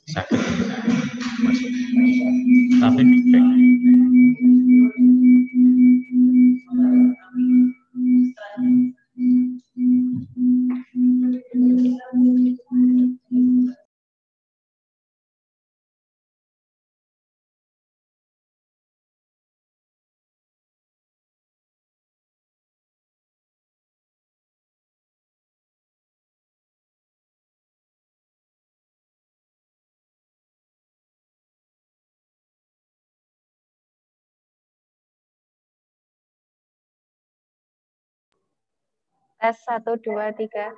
Sakit masuk tapi feedback. Tes 1, 2, 3.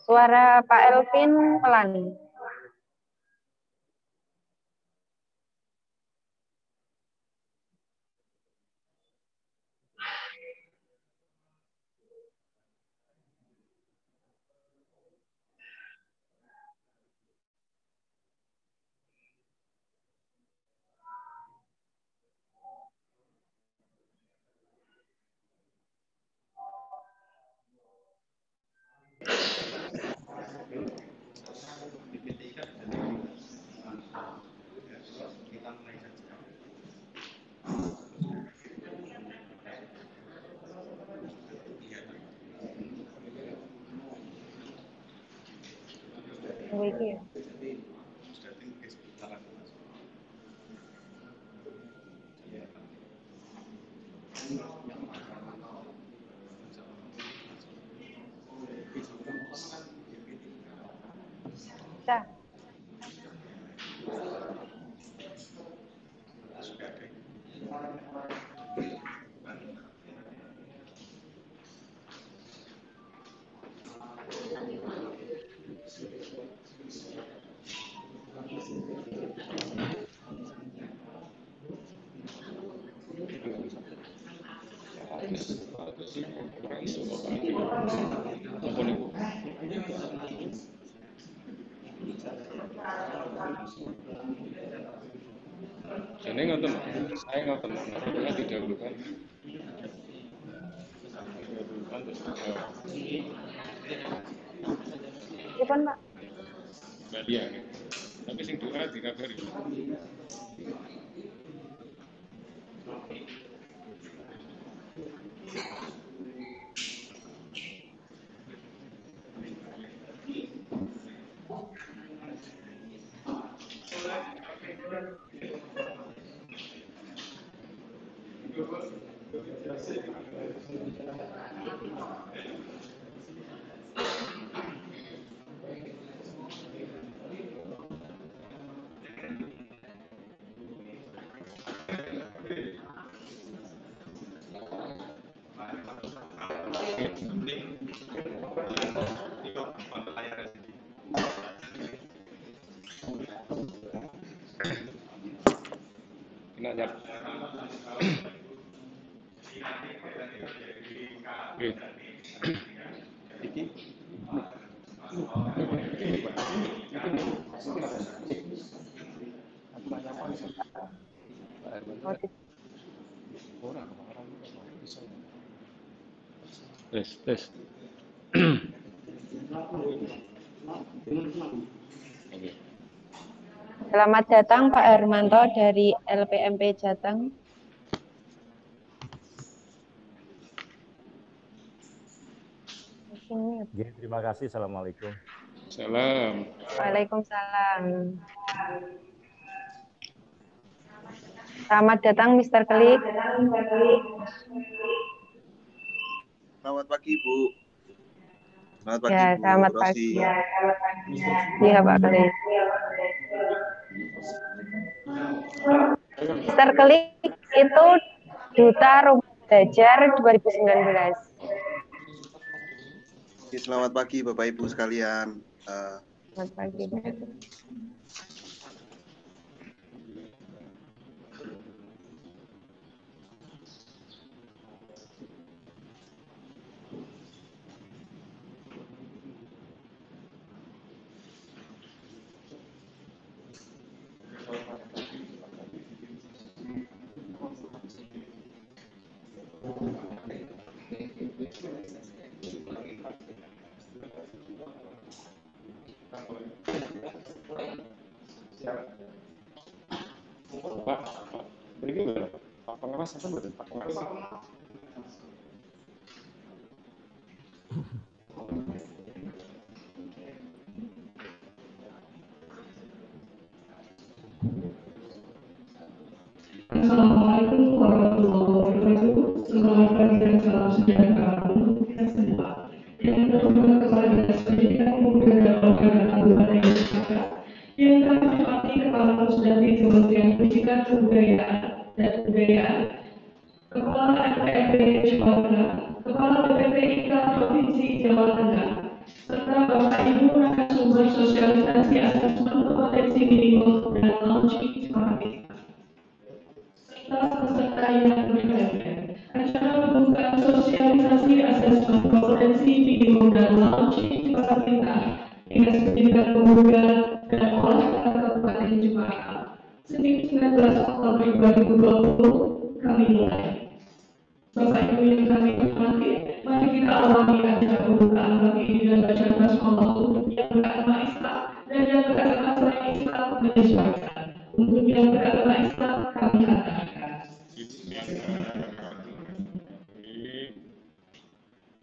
Suara Pak Elvin pelan. Jadi ngoten, saya ngoten, naruhnya didahulukan. Depan, Pak. Iya, tapi sing doa dikabari. Kena tes. Selamat datang Pak Hermanto dari LPMP Jateng. Terima kasih. Assalamualaikum. Salam. Waalaikumsalam. Selamat datang Mr. Klik. Selamat pagi Ibu. Selamat pagi Ya, Bu selamat Rosi. pagi. Iya Pak Klik. Mister Klik itu Duta Rumah Belajar 2019. Oke, selamat pagi Bapak Ibu sekalian. Selamat pagi. Pak, ini gimana? Pak pengawas apa betul? Pak pengawas. Assalamualaikum warahmatullahi wabarakatuh. Selamat pagi dan salam sejahtera untuk kita semua. Yang terhormat Kepala Dinas Pendidikan Pemuda dan Olahraga Kabupaten Jakarta, yang kami hormati Kepala Pusdati Kementerian Pendidikan Kebudayaan, Kepala MPRB Jawa Tengah, Kepala BPPIK Provinsi Jawa Tengah, serta Bapak Ibu narasumber sosialisasi asesmen potensi minimum dan launching informasi. Peserta yang berbahagia, acara pembukaan sosialisasi asesmen kompetensi minimum dan launching pemerintah Dinas Pendidikan Pemuda dan Olahraga Kabupaten Jakarta, Senin 19 Oktober 2020 kami mulai. Bapak Ibu yang kami hormati, mari kita awali acara pembukaan pagi ini dengan baca basmalah untuk yang beragama Islam dan yang beragama selain Islam menyesuaikan. Untuk yang beragama Islam kami katakan.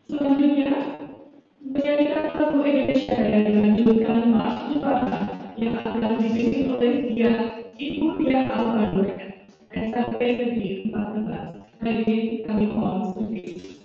Selanjutnya, menyanyikan lagu Indonesia yang dilanjutkan Mas Jakarta yang akan dipimpin oleh Ibu Dian Almadur SMP Negeri 14. Hadirin kami mohon berdiri.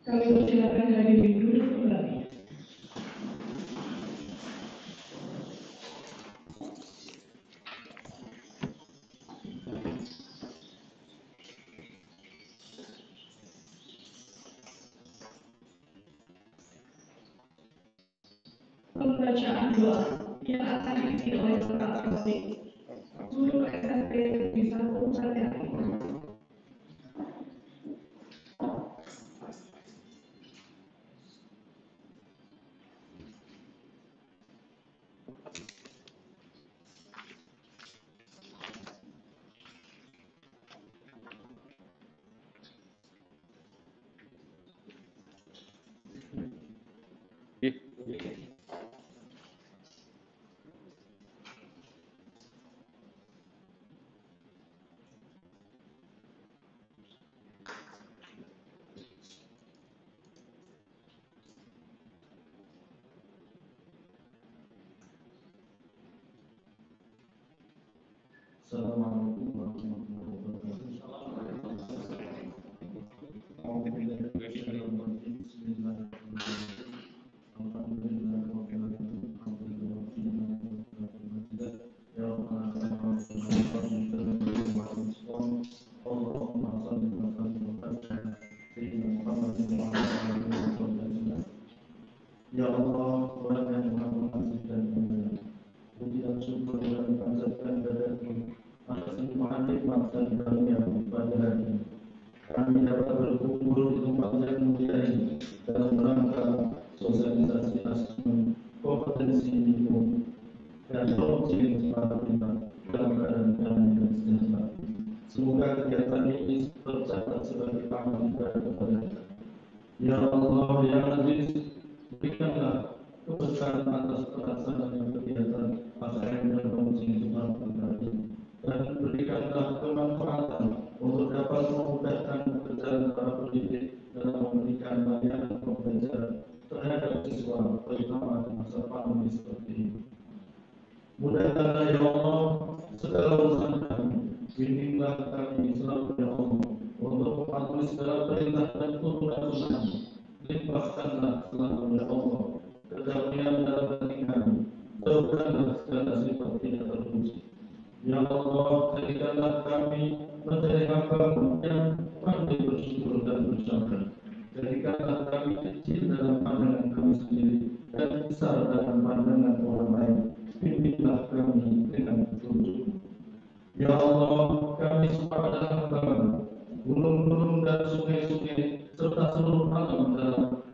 Kami persilakan hadirin duduk kembali. Pembacaan doa yang akan dipimpin oleh Bapak Kapolri. Guru SMP bisa mengucapkan. Assalamualaikum warahmatullahi wabarakatuh. Ya Allah, Tuhan yang Maha Pengasih dan Penyayang, puji dan syukur yang dipanjatkan kepadamu atas limpahan nikmat dan karunia pada hari ini. Kami dapat berkumpul di tempat yang mulia ini dalam rangka sosialisasi asesmen kompetensi minimum dan coaching para pribadi dalam keadaan damai dan sejahtera. Semoga kegiatan ini tercatat sebagai amal ibadah kepada kita. Ya Allah, ya Aziz, berikanlah keberkahan atas pelaksanaan kegiatan AKM dan coaching para pribadi, dan berikanlah kemanfaatan untuk dapat memudahkan pekerjaan para pendidik dalam memberikan layanan pembelajaran terhadap siswa, terutama di masa pandemi seperti ini. Mudahkanlah ya Allah segala urusan kami, bimbinglah kami selalu ya Allah untuk mematuhi segala perintah dan tuntunan-Tuhan. Limpahkanlah selalu ya Allah kedamaian dalam hati kami, jauhkanlah segala sifat tidak terpuji. Ya Allah, jadikanlah kami menjadi hamba-Mu yang pandai bersyukur dan bersabar. Jadikanlah kami kecil dalam pandangan kami sendiri dan besar dalam pandangan orang lain. Bimbinglah kami dengan petunjuk. Ya Allah, kami semua adalah hamba-Mu. Gunung-gunung dan sungai-sungai serta seluruh alam dalam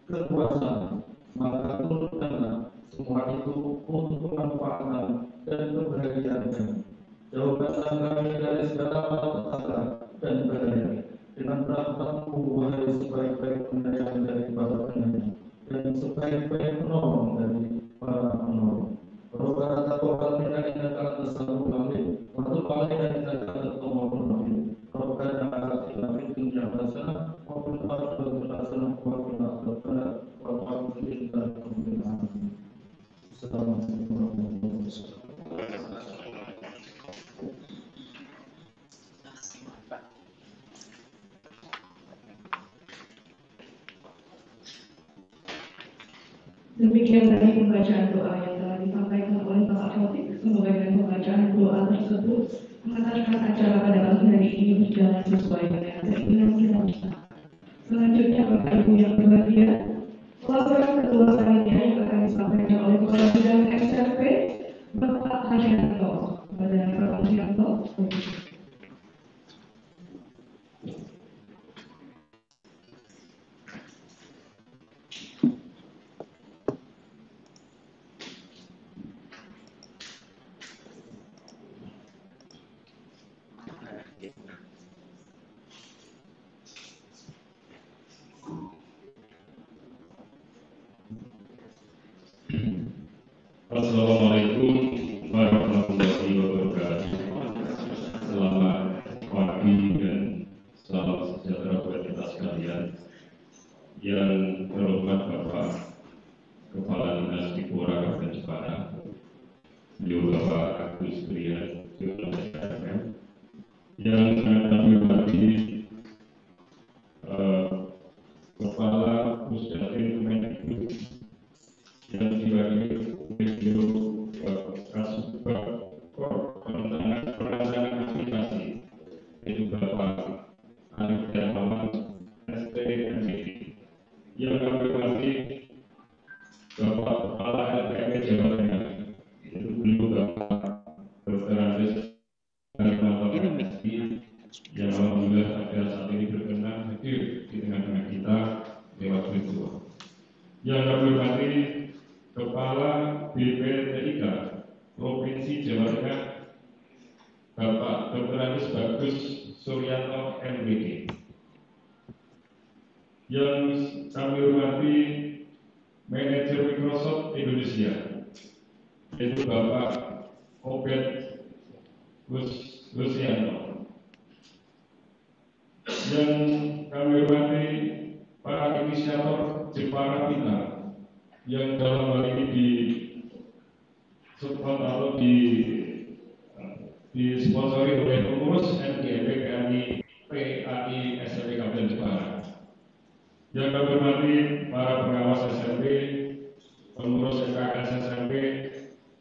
kekuasaan, maka turunkanlah semua itu untuk kemanfaatan dan kebahagiaan kami. Jauhkanlah kami dari segala malapetaka dan bahaya dengan rahmat-Mu, wahai sebaik-baik penyayang dari para penyayang dan sebaik-baik penolong dari para penolong. Rabbana taqabbal minna innaka antas samiul alim wa tub alaina innaka antat tawwabur rahim. Rabbana atina fid dunya hasanah wa fil akhirati hasanah wa qina adzabannar walhamdulillahi rabbil alamin. Assalamualaikum warahmatullahi wabarakatuh. Demikian tadi pembacaan doa yang telah disampaikan oleh Bapak Taufik. Semoga dengan pembacaan doa tersebut mengantarkan acara pada pagi hari ini berjalan sesuai dengan keinginan kita bersama. Selanjutnya Bapak Ibu yang berbahagia, laporan kedua kalinya yang akan disampaikan oleh Kepala Bidang SMP Bapak Haryanto. Kepada Bapak Haryanto. Assalamualaikum warahmatullahi wabarakatuh. Selamat pagi dan salam sejahtera buat kita sekalian. Yang terhormat Bapak Kepala Dinas Dipora Kabupaten Jepara, beliau Bapak Agus Priyan SPM, yang sangat kami hormati Kepala Pusdatin Kemendikbud yang diwakili beliau Kasubag Perancangan Aplikasi, yaitu Bapak Arif Darmawan STMD, yang kami hormati Bapak Kepala LPM Jawa Tengah, yaitu beliau Bapak Dr. Andes MSI, yang alhamdulillah pada saat ini berkenan hadir di tengah-tengah kita lewat virtual. Yang kami hormati Kepala BPTIK Provinsi Jawa Tengah, Bapak Dr. Andes Bagus Suryanto MPD. Yang kami hormati Manajer Microsoft Indonesia, yaitu Bapak Obed Luciano. Yang kami hormati para inisiator Jepara Pintar, yang dalam hal ini disponsori oleh pengurus MGP PAI SMP Kabupaten Jepara. Yang kami hormati para pengawas SMP, pengurus MKS SMP,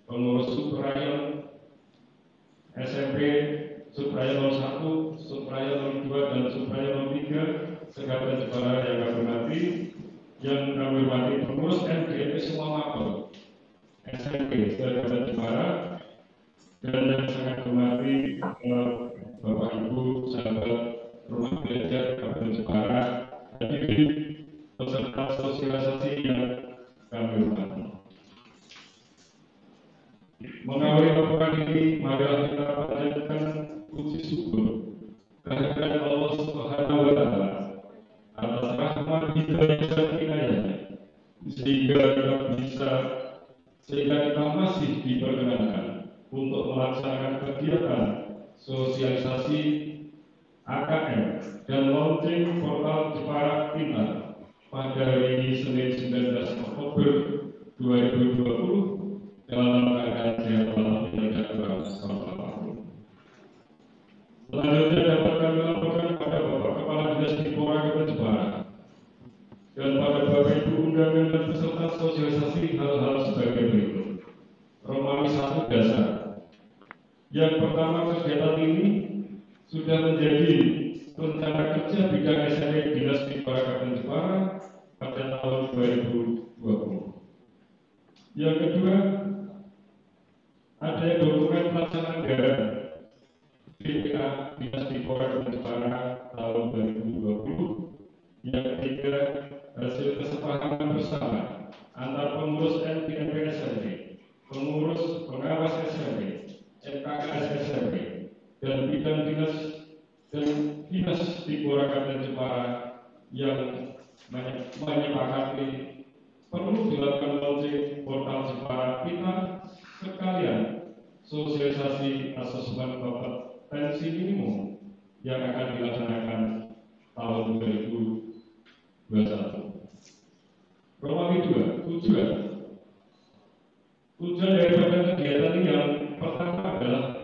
pengurus Suprayon SMP, Suprayon 01, Suprayon 02, dan Suprayon 03 se-Kabupaten Jepara yang kami hormati. Yang kami hormati pengurus MGP semua mapel SMP se-Kabupaten Jepara, dan yang sangat hormati Bapak Ibu sahabat rumah belajar Kabupaten Jepara, hadirin peserta sosialisasi yang kami hormati. Mengawali laporan ini, marilah kita panjatkan puji syukur kehadirat Allah Subhanahu wa Ta'ala atas rahmat hidayah dan inayahnya, sehingga kita masih diperkenankan untuk melaksanakan kegiatan sosialisasi AKM dan launching portal Jepara Pintar pada hari ini Senin 19 Oktober 2020 dalam keadaan sehat walafiat dan berkeselamatan. Selanjutnya dapat kami laporkan kepada Bapak Kepala Dinas Dipora Kabupaten Jepara dan pada Bapak Ibu undangan dan peserta sosialisasi hal-hal sebagai berikut. Romawi 1 dasar. Yang pertama, kegiatan ini sudah menjadi rencana kerja bidang SMP Dinas Dipora Kabupaten Jepara pada tahun 2020. Yang kedua, ada dokumen pelaksanaan anggaran BPA Dinas Dipora Kabupaten Jepara tahun 2020. Yang ketiga, hasil kesepahaman bersama antar pengurus MTMP SMP, pengurus pengawas SMP, MKS SMP, dan bidang dinas Dipora Kabupaten Jepara yang menyepakati perlu dilakukan launching portal Jepara Pintar sekalian sosialisasi asesmen kompetensi minimum yang akan dilaksanakan tahun 2021. Romawi 2, tujuan daripada kegiatan ini yang pertama adalah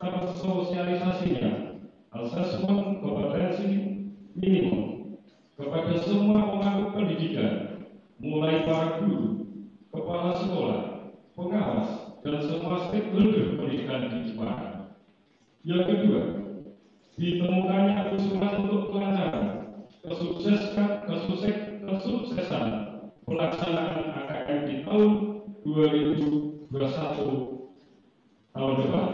tersosialisasinya asesmen kompetensi minimum kepada semua pemangku pendidikan, mulai para guru, Jepara. Yang kedua, ditemukannya usulan untuk kelancaran kesuksesan pelaksanaan AKM di tahun 2021 tahun depan.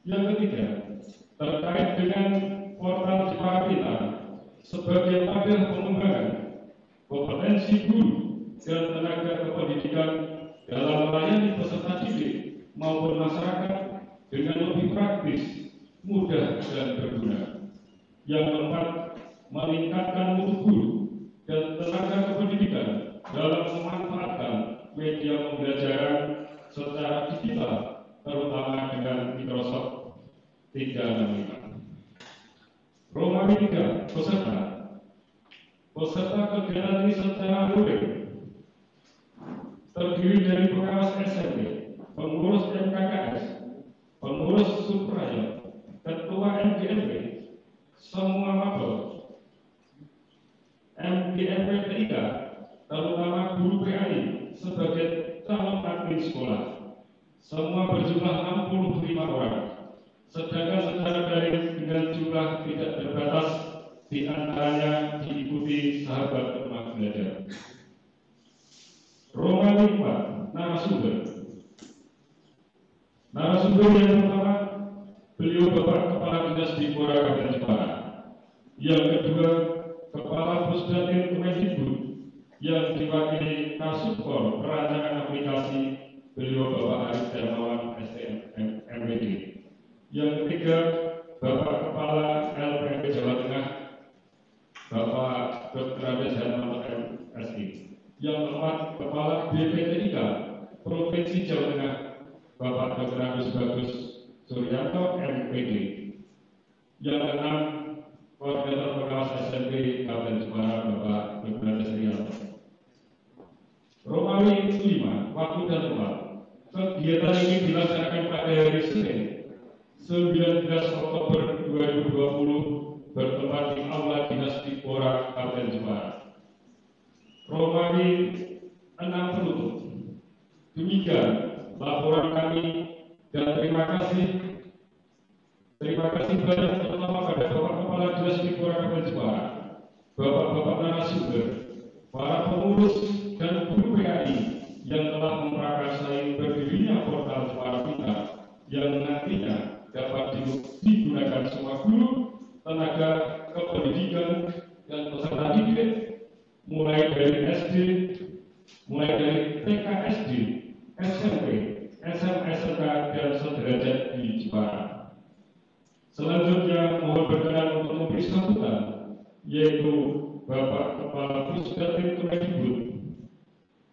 Yang ketiga, terkait dengan portal Jepara Pintar sebagai wadah pengembangan kompetensi guru dan tenaga kependidikan dalam melayani peserta didik maupun masyarakat dengan lebih praktis, mudah, dan berguna. Yang keempat, meningkatkan mutu guru dan tenaga kependidikan dalam memanfaatkan media pembelajaran secara digital, terutama dengan Microsoft 365. Romawi 3, peserta kegiatan ini secara luring terdiri dari pengawas SMP, pengurus MKKS, pengurus Supraya, ketua MGMP, semua mabel, MGMP TIK, terutama guru PAI sebagai calon admin sekolah. Semua berjumlah 65 orang, sedangkan secara daring dengan jumlah tidak terbatas, di antaranya diikuti sahabat rumah belajar. Romawi 4, narasumber yang pertama, beliau Bapak Kepala Dinas Dikora Kabupaten Jepara. Yang kedua, Kepala Pusdatin Kemendikbud yang diwakili Kasubkor Perancangan Aplikasi, beliau Bapak Arif Darmawan STM MPD. Yang ketiga, Bapak Kepala LPMP Jawa Tengah, Bapak Dr. Andes Hermanto MSI. Yang keempat, Kepala BPTIK Provinsi Jawa Tengah, Bapak Dr. Agus Bagus Suryanto MPD. Yang keenam, Koordinator Pengawas SMP Kabupaten Jepara, Bapak Dr. Andes Rianto. Romawi 5, waktu dan tempat. Kegiatan ini dilaksanakan pada hari Senin 19 Oktober 2020 bertempat di Aula Dinas Dikora Kabupaten Jepara. Romawi 6 penutup. Demikian laporan kami dan terima kasih banyak terutama pada Bapak Kepala Dinas Dikora Kabupaten Jepara, Bapak-bapak narasumber, para pengurus dan guru PAI yang telah memprakarsai berdirinya portal Jepara Pintar yang nantinya dapat digunakan semua guru, tenaga kependidikan, dan peserta didik, mulai dari TK SD, SMP, SMA, SMK, dan sederajat di Jepara. Selanjutnya mohon berkenan untuk memberi sambutan, yaitu Bapak Kepala Pusdatin Kemendikbud,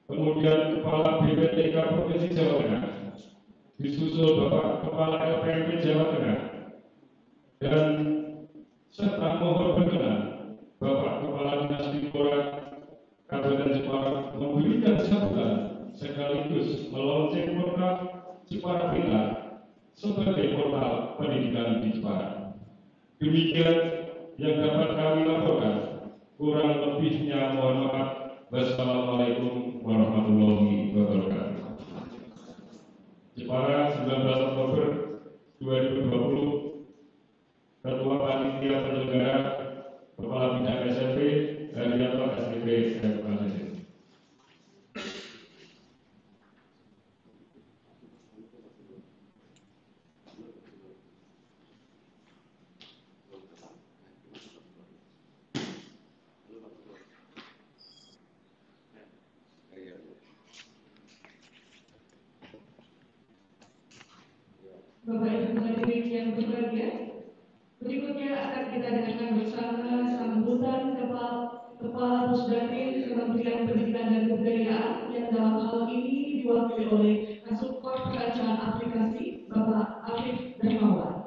kemudian Kepala BPTIK Provinsi Jawa Tengah, disusul Bapak Kepala LPMP Jawa Tengah, dan serta mohon berkenan Bapak Kepala Dinas Dikora Kabupaten Jepara memberikan sambutan sekaligus meluncurkan portal Jepara Pintar sebagai portal pendidikan di Jepara. Demikian yang dapat kami laporkan. Kurang lebihnya mohon maaf. Wassalamualaikum warahmatullahi wabarakatuh. Jepara 19 Oktober 2020, Ketua Panitia Penyelenggara Kepala Bidang SMP Harianto SPP MKKS. Bapak Ibu hadirin yang berbahagia, berikutnya akan kita dengarkan bersama sambutan Kepala Pusdatin Kementerian Pendidikan dan Kebudayaan yang dalam hal ini diwakili oleh Kasubkor Perancangan Aplikasi, Bapak Arif Darmawan.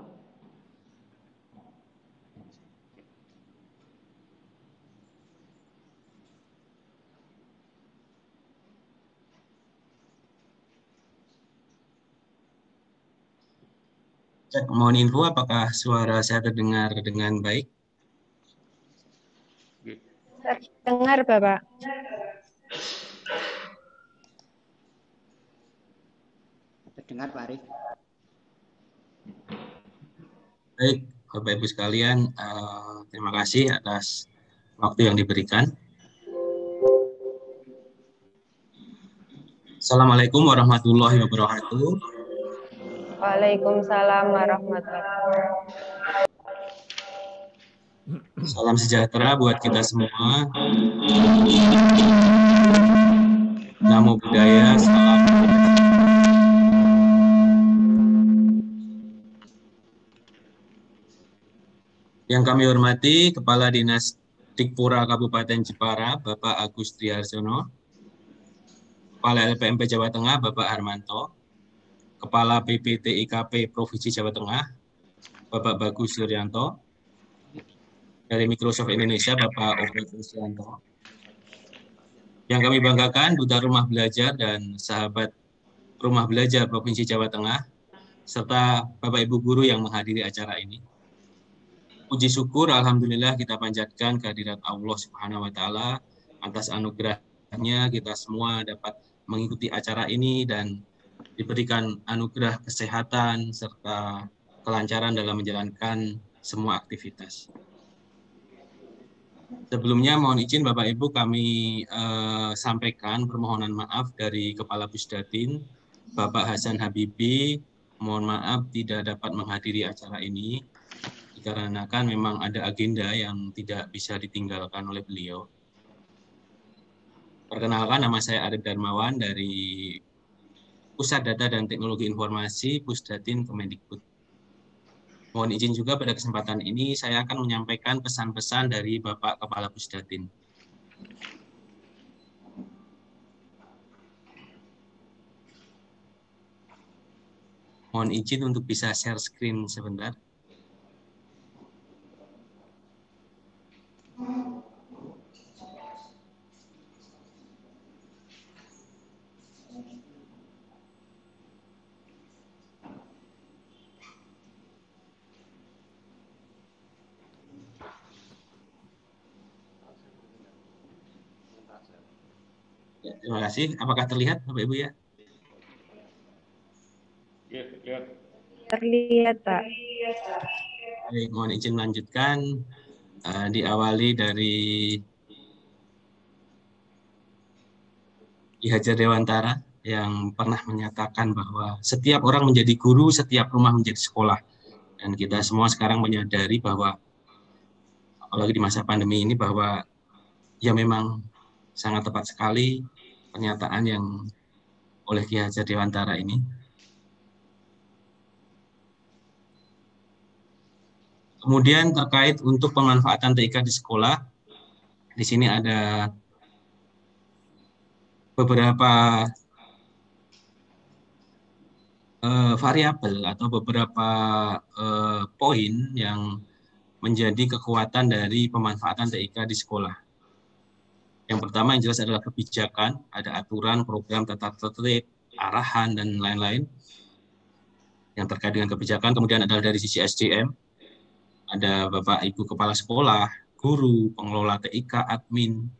Mohon info apakah suara saya terdengar dengan baik? Terdengar, Bapak. Terdengar, Pak Arif. Baik, Bapak Ibu sekalian, terima kasih atas waktu yang diberikan. Assalamualaikum warahmatullahi wabarakatuh. Waalaikumsalam warahmatullahi wabarakatuh. Salam sejahtera buat kita semua. Namo Buddhaya, salam. Yang kami hormati Kepala Dinas Dikpura Kabupaten Jepara, Bapak Agus Triharsono, Kepala LPMP Jawa Tengah, Bapak Harmanto, Kepala PPTIKP Provinsi Jawa Tengah, Bapak Bagus Suryanto, dari Microsoft Indonesia, Bapak Oke Suryanto. Yang kami banggakan, Duta Rumah Belajar dan sahabat Rumah Belajar Provinsi Jawa Tengah, serta Bapak Ibu Guru yang menghadiri acara ini. Puji syukur, Alhamdulillah kita panjatkan kehadirat Allah Subhanahu wa Ta'ala atas anugerahnya kita semua dapat mengikuti acara ini dan diberikan anugerah kesehatan serta kelancaran dalam menjalankan semua aktivitas. Sebelumnya mohon izin Bapak Ibu kami sampaikan permohonan maaf dari Kepala Pusdatin Bapak Hasan Habibi, mohon maaf tidak dapat menghadiri acara ini dikarenakan memang ada agenda yang tidak bisa ditinggalkan oleh beliau. Perkenalkan, nama saya Arif Darmawan dari Pusat Data dan Teknologi Informasi Pusdatin Kemendikbud. Mohon izin juga pada kesempatan ini saya akan menyampaikan pesan-pesan dari Bapak Kepala Pusdatin. Mohon izin untuk bisa share screen sebentar. Ya, terima kasih. Apakah terlihat Bapak Ibu ya? Ya, lihat. Terlihat, Pak. Baik, mohon izin melanjutkan. Diawali dari Ki Hajar Dewantara yang pernah menyatakan bahwa setiap orang menjadi guru, setiap rumah menjadi sekolah. Dan kita semua sekarang menyadari bahwa apalagi di masa pandemi ini bahwa ya memang sangat tepat sekali pernyataan yang oleh Ki Hajar Dewantara ini. Kemudian terkait untuk pemanfaatan TIK di sekolah, di sini ada beberapa variabel atau beberapa poin yang menjadi kekuatan dari pemanfaatan TIK di sekolah. Yang pertama yang jelas adalah kebijakan, ada aturan, program, tata tertib, arahan, dan lain-lain yang terkait dengan kebijakan. Kemudian adalah dari sisi SDM, ada Bapak Ibu Kepala Sekolah, guru, pengelola TIK, admin.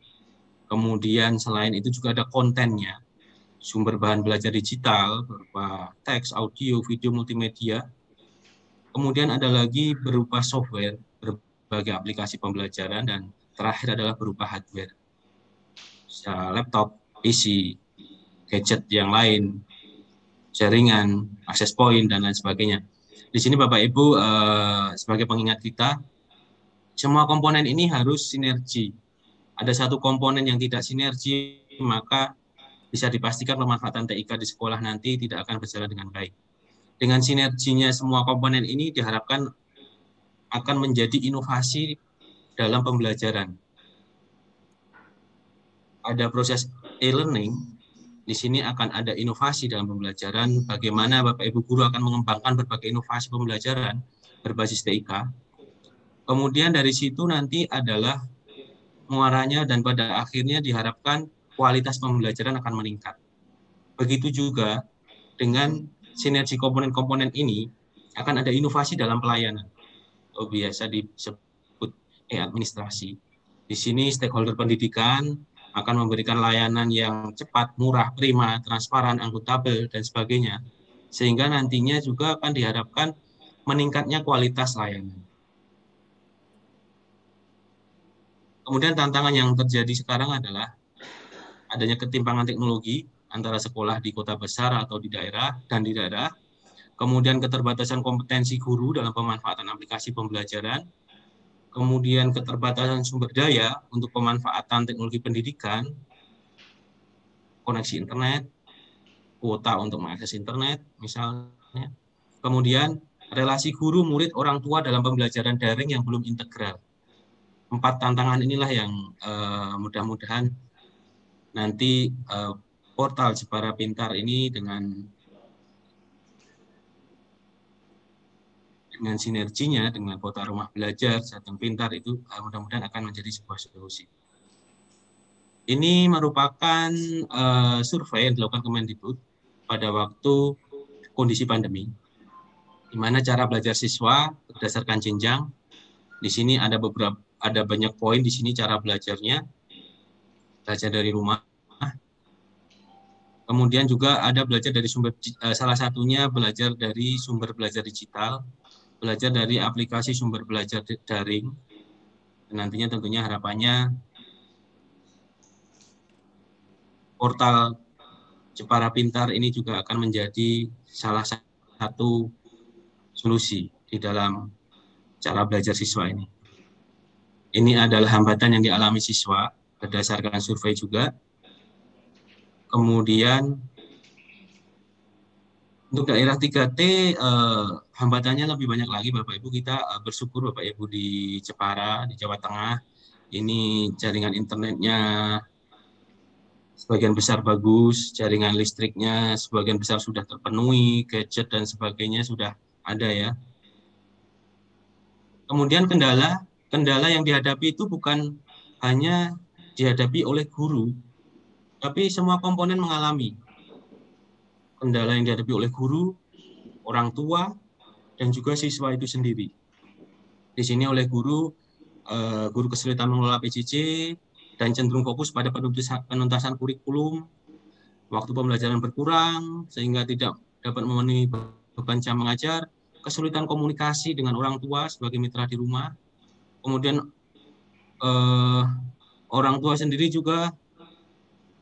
Kemudian selain itu juga ada kontennya, sumber bahan belajar digital, berupa teks, audio, video, multimedia. Kemudian ada lagi berupa software, berbagai aplikasi pembelajaran, dan terakhir adalah berupa hardware. Bisa laptop, PC, gadget yang lain, jaringan, akses point, dan lain sebagainya. Di sini Bapak Ibu sebagai pengingat kita, semua komponen ini harus sinergi. Ada satu komponen yang tidak sinergi, maka bisa dipastikan pemanfaatan TIK di sekolah nanti tidak akan berjalan dengan baik. Dengan sinerginya semua komponen ini diharapkan akan menjadi inovasi dalam pembelajaran. Ada proses e-learning. Di sini akan ada inovasi dalam pembelajaran, bagaimana Bapak Ibu Guru akan mengembangkan berbagai inovasi pembelajaran berbasis TIK. Kemudian dari situ nanti adalah muaranya dan pada akhirnya diharapkan kualitas pembelajaran akan meningkat. Begitu juga dengan sinergi komponen-komponen ini akan ada inovasi dalam pelayanan. Atau biasa disebut administrasi. Di sini stakeholder pendidikan akan memberikan layanan yang cepat, murah, prima, transparan, akuntabel, dan sebagainya. Sehingga nantinya juga akan diharapkan meningkatnya kualitas layanan. Kemudian tantangan yang terjadi sekarang adalah adanya ketimpangan teknologi antara sekolah di kota besar atau di daerah dan di daerah, kemudian keterbatasan kompetensi guru dalam pemanfaatan aplikasi pembelajaran, kemudian keterbatasan sumber daya untuk pemanfaatan teknologi pendidikan, koneksi internet, kuota untuk mengakses internet misalnya, kemudian relasi guru, murid, orang tua dalam pembelajaran daring yang belum integral. 4 tantangan inilah yang mudah-mudahan nanti portal Jepara Pintar ini dengan sinerginya dengan portal Rumah Belajar Jateng Pintar itu mudah-mudahan akan menjadi sebuah solusi. Ini merupakan survei yang dilakukan Kemendikbud pada waktu kondisi pandemi, di mana cara belajar siswa berdasarkan jenjang. Di sini ada banyak poin di sini cara belajarnya, belajar dari rumah. Kemudian juga ada belajar dari salah satunya belajar dari sumber belajar digital, belajar dari aplikasi sumber belajar daring. Dan nantinya tentunya harapannya portal Jepara Pintar ini juga akan menjadi salah satu solusi di dalam cara belajar siswa ini. Ini adalah hambatan yang dialami siswa berdasarkan survei juga. Kemudian untuk daerah 3T hambatannya lebih banyak lagi Bapak Ibu. Kita bersyukur Bapak Ibu di Jepara, di Jawa Tengah, ini jaringan internetnya sebagian besar bagus, jaringan listriknya sebagian besar sudah terpenuhi, gadget dan sebagainya sudah ada ya. Kemudian kendala yang dihadapi itu bukan hanya dihadapi oleh guru, tapi semua komponen mengalami. Kendala yang dihadapi oleh guru, orang tua, dan juga siswa itu sendiri. Di sini oleh guru kesulitan mengelola PJJ, dan cenderung fokus pada penuntasan kurikulum, waktu pembelajaran berkurang, sehingga tidak dapat memenuhi beban jam mengajar, kesulitan komunikasi dengan orang tua sebagai mitra di rumah, kemudian orang tua sendiri juga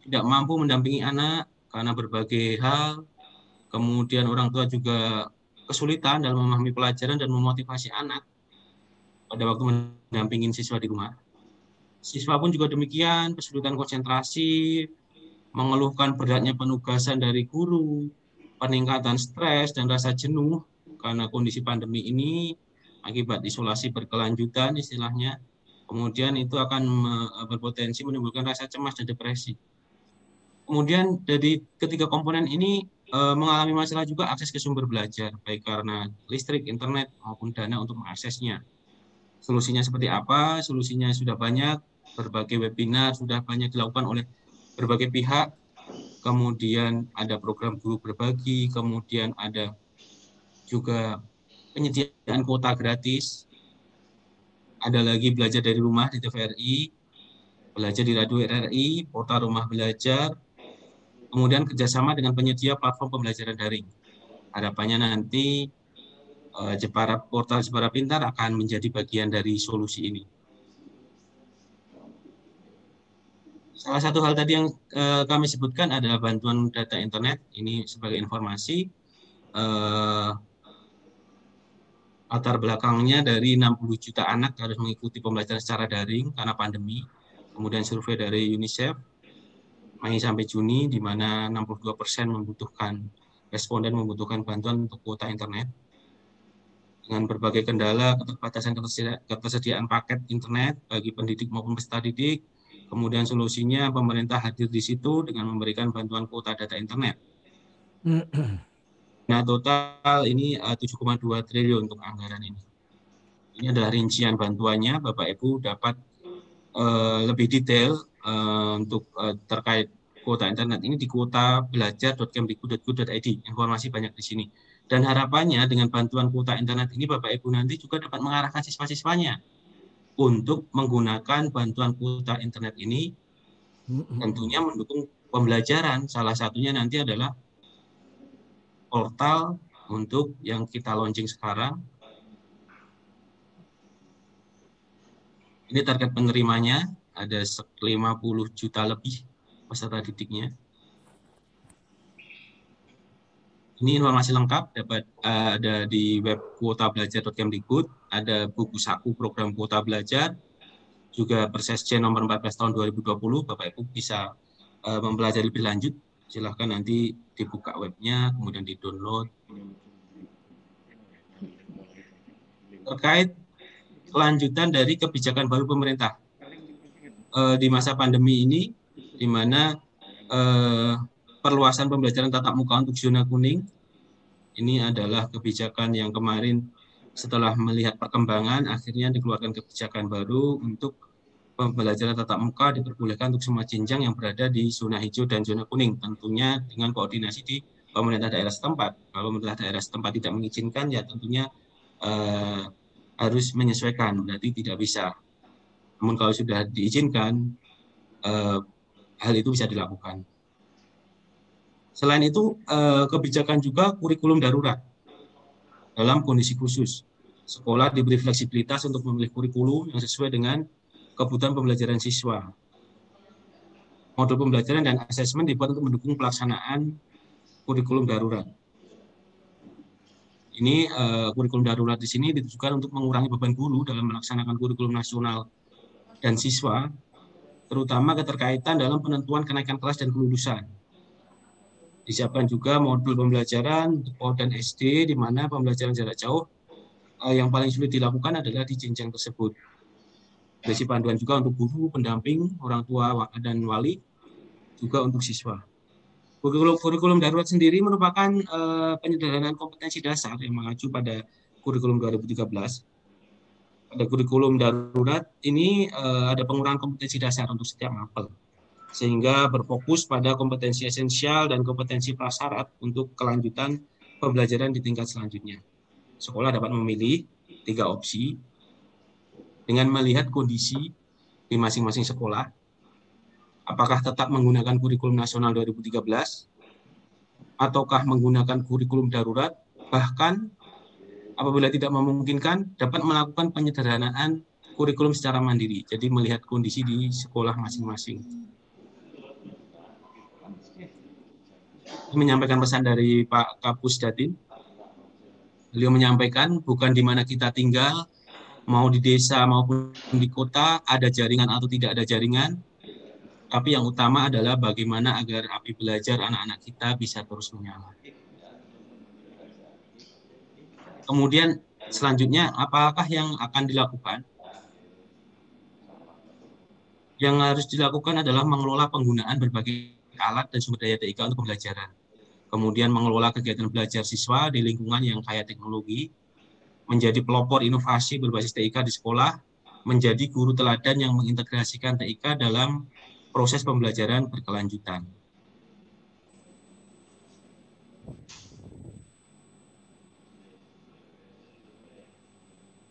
tidak mampu mendampingi anak karena berbagai hal, kemudian orang tua juga kesulitan dalam memahami pelajaran dan memotivasi anak pada waktu mendampingin siswa di rumah. Siswa pun juga demikian, kesulitan konsentrasi, mengeluhkan beratnya penugasan dari guru, peningkatan stres dan rasa jenuh karena kondisi pandemi ini akibat isolasi berkelanjutan istilahnya. Kemudian itu akan berpotensi menimbulkan rasa cemas dan depresi. Kemudian dari ketiga komponen ini mengalami masalah juga akses ke sumber belajar, baik karena listrik, internet, maupun dana untuk mengaksesnya. Solusinya seperti apa? Solusinya sudah banyak, berbagai webinar sudah banyak dilakukan oleh berbagai pihak, kemudian ada program guru berbagi, kemudian ada juga penyediaan kuota gratis, ada lagi belajar dari rumah di TVRI, belajar di Radio RRI, portal Rumah Belajar, kemudian kerjasama dengan penyedia platform pembelajaran daring. Harapannya nanti portal Jepara Pintar akan menjadi bagian dari solusi ini. Salah satu hal tadi yang kami sebutkan adalah bantuan data internet. Ini sebagai informasi, latar belakangnya dari 60 juta anak harus mengikuti pembelajaran secara daring karena pandemi. Kemudian survei dari UNICEF, Mei sampai Juni, di mana 62% responden membutuhkan bantuan untuk kuota internet. Dengan berbagai kendala, ketersediaan paket internet bagi pendidik maupun peserta didik, kemudian solusinya pemerintah hadir di situ dengan memberikan bantuan kuota data internet. Nah, total ini 7,2 triliun untuk anggaran ini. Ini adalah rincian bantuannya, Bapak Ibu dapat lebih detail untuk terkait kuota internet ini di kuota.belajar.kemdikbud.go.id. Informasi banyak di sini. Dan harapannya dengan bantuan kuota internet ini Bapak Ibu nanti juga dapat mengarahkan siswa-siswanya untuk menggunakan bantuan kuota internet ini, tentunya mendukung pembelajaran. Salah satunya nanti adalah portal untuk yang kita launching sekarang, Ini target penerimanya, ada 50 juta lebih peserta didiknya. Ini informasi lengkap dapat ada di web kuotabelajar.kemdikbud, ada buku saku program kuota belajar, juga Persesjen nomor 14 tahun 2020, Bapak Ibu bisa mempelajari lebih lanjut. Silahkan nanti dibuka webnya, kemudian di-download. Terkait kelanjutan dari kebijakan baru pemerintah di masa pandemi ini, di mana perluasan pembelajaran tatap muka untuk zona kuning, ini adalah kebijakan yang kemarin setelah melihat perkembangan, akhirnya dikeluarkan kebijakan baru untuk pembelajaran tatap muka diperbolehkan untuk semua jenjang yang berada di zona hijau dan zona kuning, tentunya dengan koordinasi di pemerintah daerah setempat. Kalau pemerintah daerah setempat tidak mengizinkan, ya tentunya harus menyesuaikan, berarti tidak bisa. Namun kalau sudah diizinkan, hal itu bisa dilakukan. Selain itu, kebijakan juga kurikulum darurat dalam kondisi khusus. Sekolah diberi fleksibilitas untuk memilih kurikulum yang sesuai dengan kebutuhan pembelajaran siswa. Modul pembelajaran dan asesmen dibuat untuk mendukung pelaksanaan kurikulum darurat. Ini kurikulum darurat di sini ditujukan untuk mengurangi beban guru dalam melaksanakan kurikulum nasional dan siswa, terutama keterkaitan dalam penentuan kenaikan kelas dan kelulusan. Disiapkan juga modul pembelajaran untuk PAUD dan SD, di mana pembelajaran jarak jauh yang paling sulit dilakukan adalah di jenjang tersebut. Berisi panduan juga untuk guru, pendamping, orang tua, dan wali, juga untuk siswa. Kurikulum darurat sendiri merupakan penyederhanaan kompetensi dasar yang mengacu pada kurikulum 2013. Pada kurikulum darurat ini ada pengurangan kompetensi dasar untuk setiap mapel, sehingga berfokus pada kompetensi esensial dan kompetensi prasyarat untuk kelanjutan pembelajaran di tingkat selanjutnya. Sekolah dapat memilih 3 opsi dengan melihat kondisi di masing-masing sekolah. Apakah tetap menggunakan kurikulum nasional 2013, ataukah menggunakan kurikulum darurat, bahkan apabila tidak memungkinkan dapat melakukan penyederhanaan kurikulum secara mandiri. Jadi melihat kondisi di sekolah masing-masing. Menyampaikan pesan dari Pak Kapus Datin. Beliau menyampaikan bukan di mana kita tinggal, mau di desa maupun di kota, ada jaringan atau tidak ada jaringan, tapi yang utama adalah bagaimana agar api belajar anak-anak kita bisa terus menyala. Kemudian selanjutnya, apakah yang akan dilakukan? Yang harus dilakukan adalah mengelola penggunaan berbagai alat dan sumber daya TIK untuk pembelajaran. Kemudian mengelola kegiatan belajar siswa di lingkungan yang kaya teknologi, menjadi pelopor inovasi berbasis TIK di sekolah, menjadi guru teladan yang mengintegrasikan TIK dalam proses pembelajaran berkelanjutan.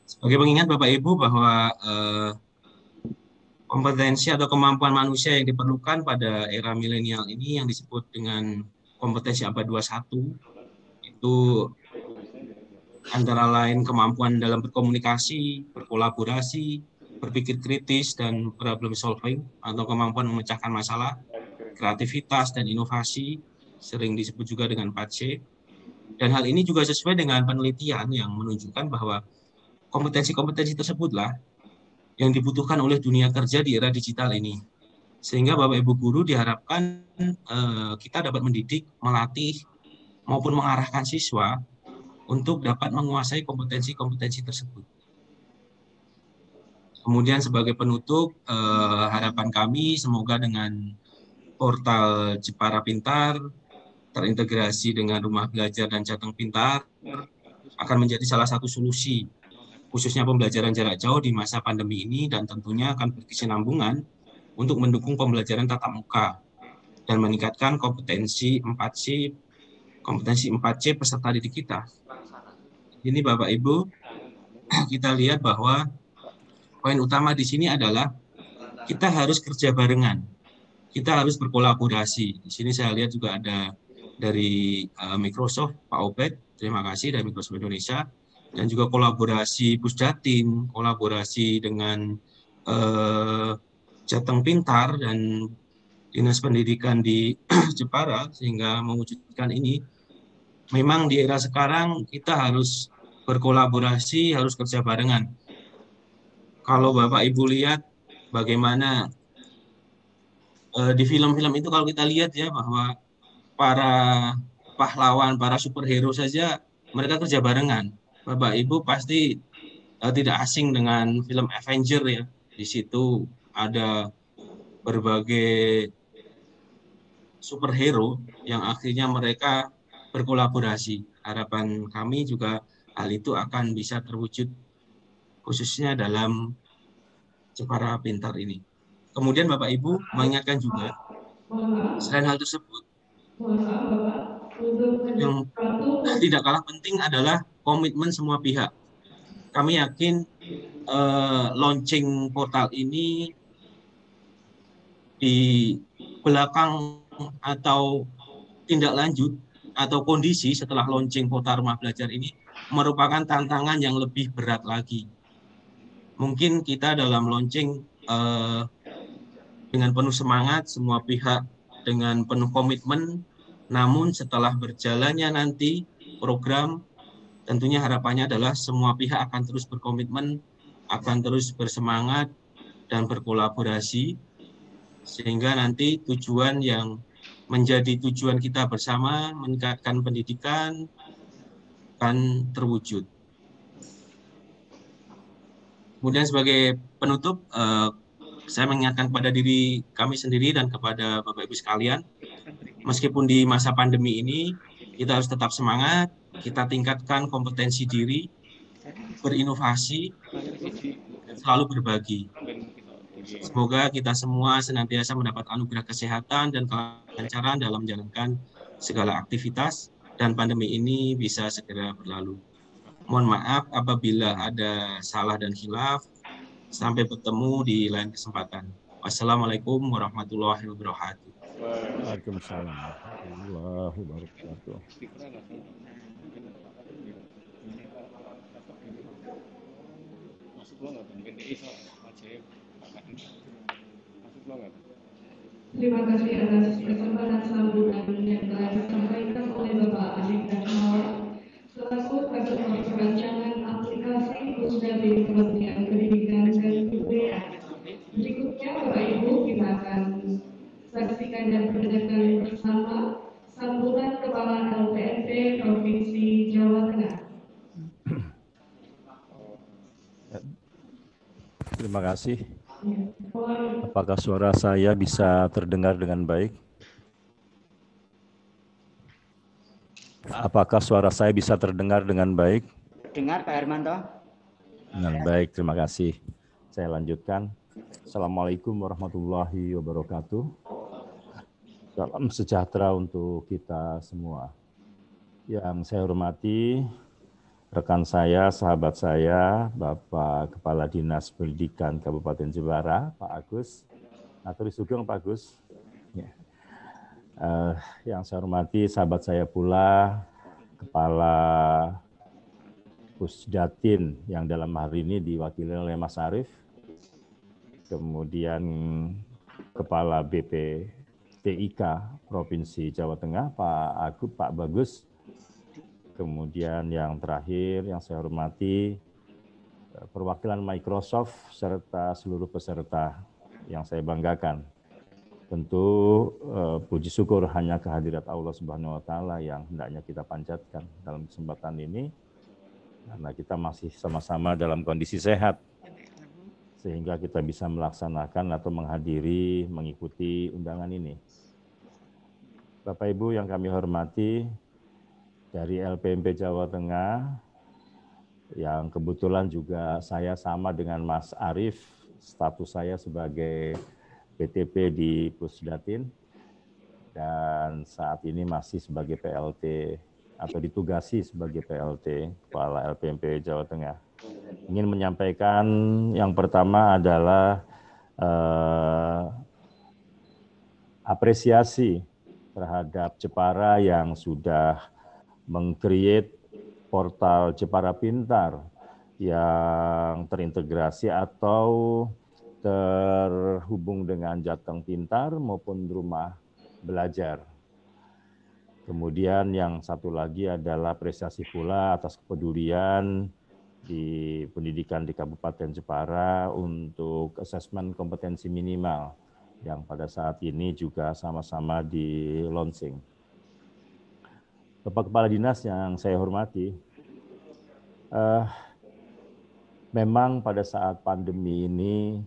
Sebagai pengingat Bapak Ibu bahwa kompetensi atau kemampuan manusia yang diperlukan pada era milenial ini yang disebut dengan kompetensi abad 21 itu antara lain kemampuan dalam berkomunikasi, berkolaborasi, berpikir kritis, dan problem solving atau kemampuan memecahkan masalah, kreativitas, dan inovasi, sering disebut juga dengan 4C. Dan hal ini juga sesuai dengan penelitian yang menunjukkan bahwa kompetensi-kompetensi tersebutlah yang dibutuhkan oleh dunia kerja di era digital ini. Sehingga Bapak Ibu guru diharapkan kita dapat mendidik, melatih, maupun mengarahkan siswa untuk dapat menguasai kompetensi-kompetensi tersebut. Kemudian sebagai penutup, harapan kami semoga dengan portal Jepara Pintar, terintegrasi dengan rumah belajar dan Jateng Pintar, akan menjadi salah satu solusi, khususnya pembelajaran jarak jauh di masa pandemi ini, dan tentunya akan berkesinambungan untuk mendukung pembelajaran tatap muka dan meningkatkan kompetensi 4C peserta didik kita. Ini Bapak Ibu, kita lihat bahwa poin utama di sini adalah kita harus kerja barengan, kita harus berkolaborasi. Di sini saya lihat juga ada dari Microsoft, Pak Obed, terima kasih dari Microsoft Indonesia, dan juga kolaborasi Pusdatin, kolaborasi dengan Jateng Pintar dan Dinas Pendidikan di Jepara sehingga mewujudkan ini. Memang di era sekarang kita harus berkolaborasi, harus kerja barengan. Kalau Bapak Ibu lihat bagaimana di film-film itu, kalau kita lihat ya bahwa para pahlawan, para superhero saja mereka kerja barengan. Bapak Ibu pasti tidak asing dengan film Avenger ya. Di situ ada berbagai superhero yang akhirnya mereka berkolaborasi. Harapan kami juga hal itu akan bisa terwujud khususnya dalam Jepara Pintar ini. Kemudian Bapak Ibu mengingatkan juga, selain hal tersebut, yang tidak kalah penting adalah komitmen semua pihak. Kami yakin launching portal ini di belakang atau tindak lanjut atau kondisi setelah launching portal Rumah Belajar ini merupakan tantangan yang lebih berat lagi. Mungkin kita dalam launching dengan penuh semangat, semua pihak dengan penuh komitmen, namun setelah berjalannya nanti program, tentunya harapannya adalah semua pihak akan terus berkomitmen, akan terus bersemangat dan berkolaborasi, sehingga nanti tujuan yang menjadi tujuan kita bersama, meningkatkan pendidikan, akan terwujud. Kemudian sebagai penutup, saya mengingatkan kepada diri kami sendiri dan kepada Bapak Ibu sekalian, meskipun di masa pandemi ini, kita harus tetap semangat, kita tingkatkan kompetensi diri, berinovasi, dan selalu berbagi. Semoga kita semua senantiasa mendapat anugerah kesehatan dan kelancaran dalam menjalankan segala aktivitas, dan pandemi ini bisa segera berlalu. Mohon maaf apabila ada salah dan khilaf. Sampai bertemu di lain kesempatan. Wassalamualaikum warahmatullahi wabarakatuh. Waalaikumsalam warahmatullahi wabarakatuh. Terima kasih atas kesempatan sambutan yang telah disampaikan oleh Bapak Adik Darmawan selaku Kasubag Perancangan Aplikasi Pusdatin Kementerian Pendidikan dan Kebudayaan. Berikutnya Bapak Ibu kita akan saksikan dan mendengarkan bersama sambutan Kepala LPMP Provinsi Jawa Tengah. Terima kasih. Apakah suara saya bisa terdengar dengan baik? Apakah suara saya bisa terdengar dengan baik? Dengar Pak Hermanto. Dengan baik, terima kasih. Saya lanjutkan. Assalamualaikum warahmatullahi wabarakatuh. Salam sejahtera untuk kita semua. Yang saya hormati rekan saya, sahabat saya, Bapak Kepala Dinas Pendidikan Kabupaten Jepara, Pak Agus. Aturi sugeng Pak Agus. Ya. Yang saya hormati sahabat saya pula, Kepala Pusdatin yang dalam hari ini diwakili oleh Mas Arief. Kemudian Kepala BPTIK Provinsi Jawa Tengah, Pak Bagus. Kemudian yang terakhir yang saya hormati perwakilan Microsoft serta seluruh peserta yang saya banggakan. Tentu puji syukur hanya kehadirat Allah Subhanahu wa taala yang hendaknya kita panjatkan dalam kesempatan ini karena kita masih sama-sama dalam kondisi sehat sehingga kita bisa melaksanakan atau menghadiri mengikuti undangan ini. Bapak Ibu yang kami hormati, dari LPMP Jawa Tengah, yang kebetulan juga saya sama dengan Mas Arief, status saya sebagai PTP di Pusdatin, dan saat ini masih sebagai PLT atau ditugasi sebagai PLT, Kepala LPMP Jawa Tengah. Ingin menyampaikan yang pertama adalah apresiasi terhadap Jepara yang sudah meng-create portal Jepara Pintar yang terintegrasi atau terhubung dengan Jateng Pintar maupun rumah belajar. Kemudian yang satu lagi adalah apresiasi pula atas kepedulian di pendidikan di Kabupaten Jepara untuk asesmen kompetensi minimal yang pada saat ini juga sama-sama di launching. Bapak Kepala Dinas yang saya hormati, memang pada saat pandemi ini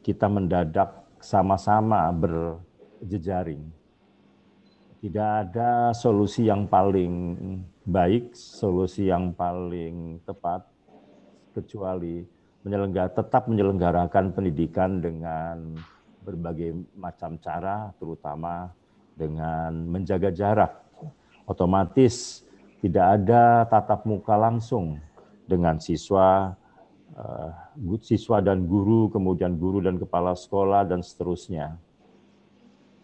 kita mendadak sama-sama berjejaring. Tidak ada solusi yang paling baik, solusi yang paling tepat, kecuali tetap menyelenggarakan pendidikan dengan berbagai macam cara, terutama dengan menjaga jarak. Otomatis tidak ada tatap muka langsung dengan siswa dan guru, kemudian guru dan kepala sekolah, dan seterusnya.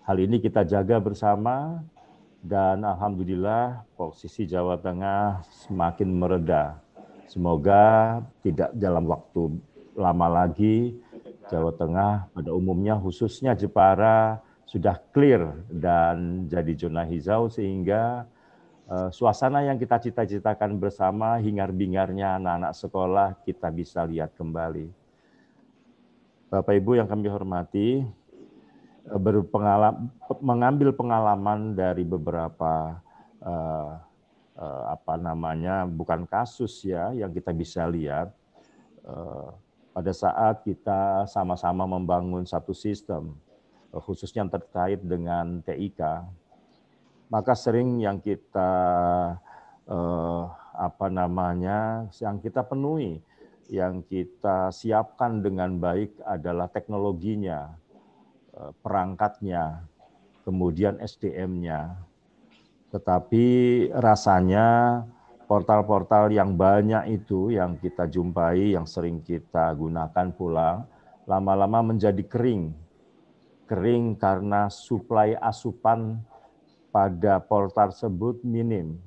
Hal ini kita jaga bersama, dan alhamdulillah posisi Jawa Tengah semakin mereda. Semoga tidak dalam waktu lama lagi Jawa Tengah pada umumnya khususnya Jepara sudah clear dan jadi zona hijau, sehingga suasana yang kita cita-citakan bersama, hingar-bingarnya anak-anak sekolah, kita bisa lihat kembali. Bapak Ibu yang kami hormati, mengambil pengalaman dari beberapa bukan kasus ya yang kita bisa lihat pada saat kita sama-sama membangun satu sistem, khususnya yang terkait dengan TIK. Maka sering yang kita yang kita penuhi, yang kita siapkan dengan baik adalah teknologinya, perangkatnya, kemudian SDM-nya. Tetapi rasanya portal-portal yang banyak itu yang kita jumpai, yang sering kita gunakan pulang, lama-lama menjadi kering. Kering karena suplai asupan pada portal tersebut minim.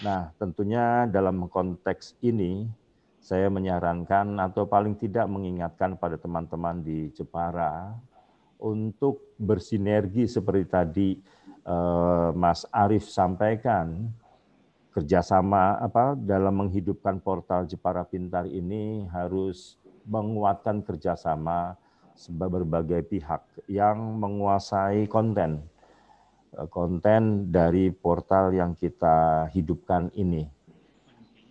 Nah, tentunya dalam konteks ini, saya menyarankan atau paling tidak mengingatkan pada teman-teman di Jepara untuk bersinergi seperti tadi Mas Arief sampaikan, kerjasama dalam menghidupkan portal Jepara Pintar ini harus menguatkan kerjasama berbagai pihak yang menguasai konten dari portal yang kita hidupkan ini.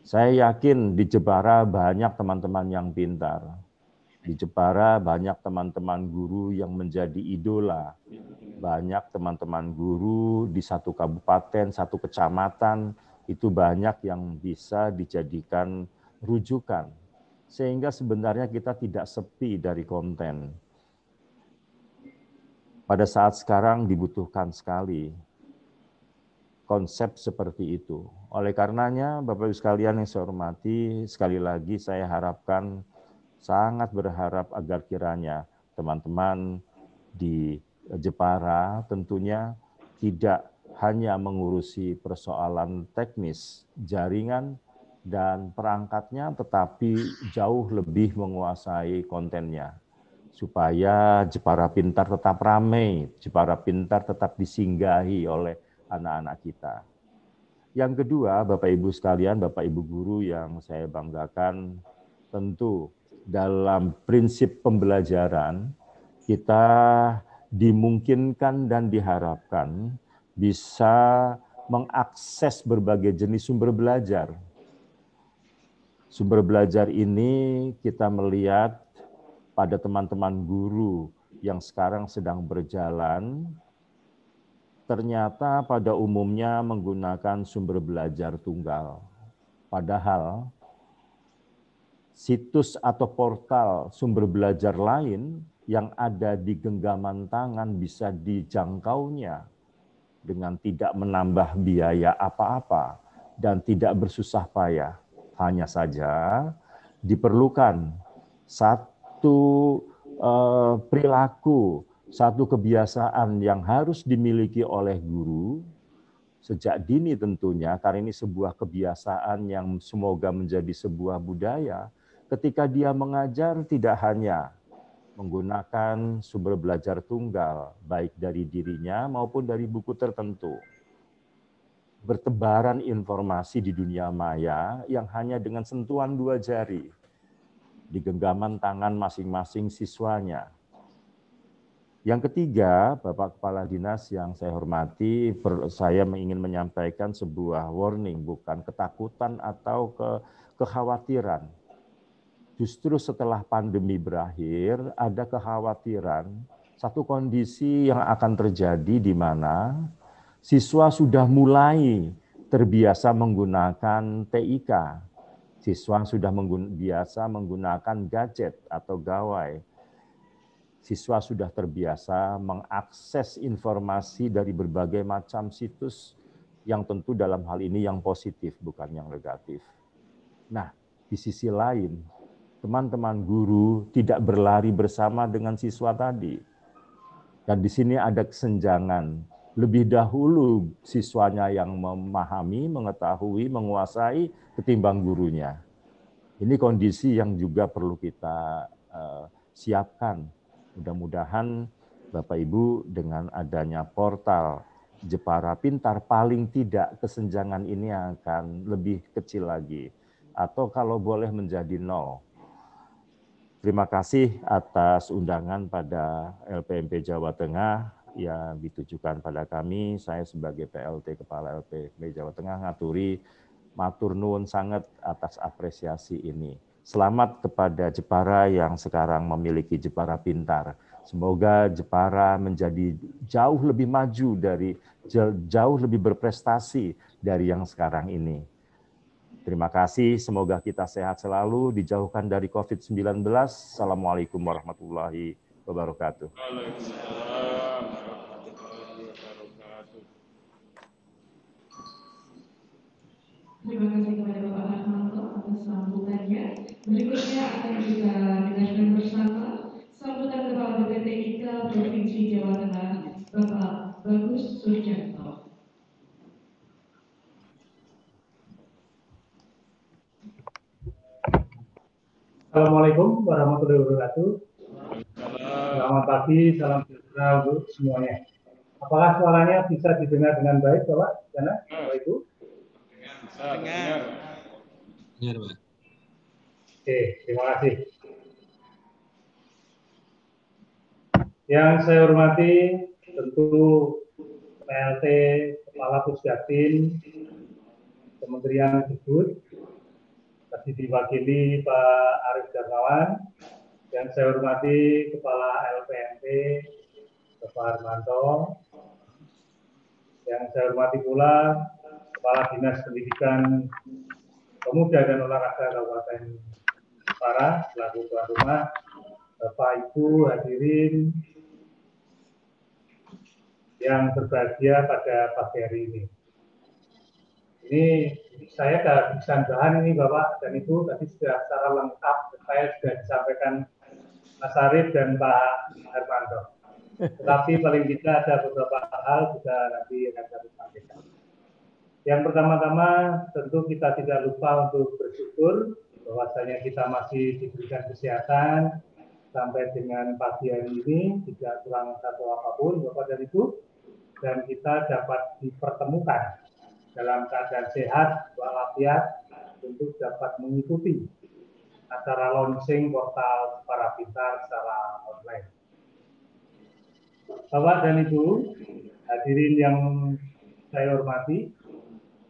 Saya yakin di Jepara banyak teman-teman yang pintar. Di Jepara banyak teman-teman guru yang menjadi idola. Banyak teman-teman guru di satu kabupaten, satu kecamatan, itu banyak yang bisa dijadikan rujukan. Sehingga sebenarnya kita tidak sepi dari konten. Pada saat sekarang dibutuhkan sekali konsep seperti itu. Oleh karenanya, Bapak Ibu sekalian yang saya hormati, sekali lagi saya harapkan, sangat berharap agar kiranya teman-teman di Jepara tentunya tidak hanya mengurusi persoalan teknis, jaringan, dan perangkatnya, tetapi jauh lebih menguasai kontennya. Supaya Jepara Pintar tetap ramai, Jepara Pintar tetap disinggahi oleh anak-anak kita. Yang kedua, Bapak Ibu sekalian, Bapak Ibu guru yang saya banggakan, tentu dalam prinsip pembelajaran kita dimungkinkan dan diharapkan bisa mengakses berbagai jenis sumber belajar. Sumber belajar ini kita melihat pada teman-teman guru yang sekarang sedang berjalan, ternyata pada umumnya menggunakan sumber belajar tunggal. Padahal situs atau portal sumber belajar lain yang ada di genggaman tangan bisa dijangkaunya dengan tidak menambah biaya apa-apa dan tidak bersusah payah. Hanya saja diperlukan satu perilaku, satu kebiasaan yang harus dimiliki oleh guru sejak dini tentunya, karena ini sebuah kebiasaan yang semoga menjadi sebuah budaya, ketika dia mengajar tidak hanya menggunakan sumber belajar tunggal, baik dari dirinya maupun dari buku tertentu. Bertebaran informasi di dunia maya yang hanya dengan sentuhan 2 jari di genggaman tangan masing-masing siswanya. Yang ketiga, Bapak Kepala Dinas yang saya hormati, saya ingin menyampaikan sebuah warning, bukan ketakutan atau kekhawatiran. Justru setelah pandemi berakhir, ada kekhawatiran, satu kondisi yang akan terjadi di mana siswa sudah mulai terbiasa menggunakan TIK. Siswa sudah biasa menggunakan gadget atau gawai. Siswa sudah terbiasa mengakses informasi dari berbagai macam situs yang tentu dalam hal ini yang positif, bukan yang negatif. Nah, di sisi lain, teman-teman guru tidak berlari bersama dengan siswa tadi. Dan di sini ada kesenjangan. Lebih dahulu siswanya yang memahami, mengetahui, menguasai ketimbang gurunya. Ini kondisi yang juga perlu kita siapkan. Mudah-mudahan Bapak Ibu dengan adanya portal Jepara Pintar paling tidak kesenjangan ini akan lebih kecil lagi. Atau kalau boleh menjadi 0. Terima kasih atas undangan pada LPMP Jawa Tengah yang ditujukan pada kami. Saya sebagai PLT Kepala LPMP Jawa Tengah ngaturi matur nuwun sangat atas apresiasi ini. Selamat kepada Jepara yang sekarang memiliki Jepara Pintar. Semoga Jepara menjadi jauh lebih maju jauh lebih berprestasi dari yang sekarang ini. Terima kasih, semoga kita sehat selalu, dijauhkan dari COVID-19. Assalamualaikum warahmatullahi wabarakatuh. Waalaikumsalam warahmatullahi wabarakatuh. Terima kasih kepada Bapak Harmanto atas sambutannya. Berikutnya akan kita dengarkan bersama sambutan Kepala BPTIK Provinsi Jawa Tengah, Bapak Bagus Surjanto. Assalamualaikum warahmatullahi wabarakatuh. Selamat pagi, salam sejahtera untuk semuanya. Apakah suaranya bisa didengar dengan baik, Bapak, Bapak Ibu? Dengar. Dengar, Pak. Oke, terima kasih. Yang saya hormati tentu PLT Kepala Pusdatin Kementerian Kebud, tadi diwakili Pak Arif Darmawan. Yang saya hormati Kepala LPMP Bapak Harmanto. Yang saya hormati pula Kepala Dinas Pendidikan Pemuda dan Olahraga Kabupaten Jepara selaku tuan rumah, Bapak Ibu hadirin yang berbahagia pada pagi hari ini. Ini saya kehabisan bahan ini Bapak dan Ibu, tadi sudah secara lengkap saya sudah disampaikan Mas Arif dan Pak Harmanto. Tetapi paling tidak ada beberapa hal juga nanti akan kami sampaikan. Yang pertama-tama tentu kita tidak lupa untuk bersyukur bahwasanya kita masih diberikan kesehatan sampai dengan pagi hari ini, tidak kurang satu apapun Bapak dan Ibu, dan kita dapat dipertemukan dalam keadaan sehat, walafiat, untuk dapat mengikuti acara launching portal Jepara Pintar secara online. Bapak dan Ibu, hadirin yang saya hormati,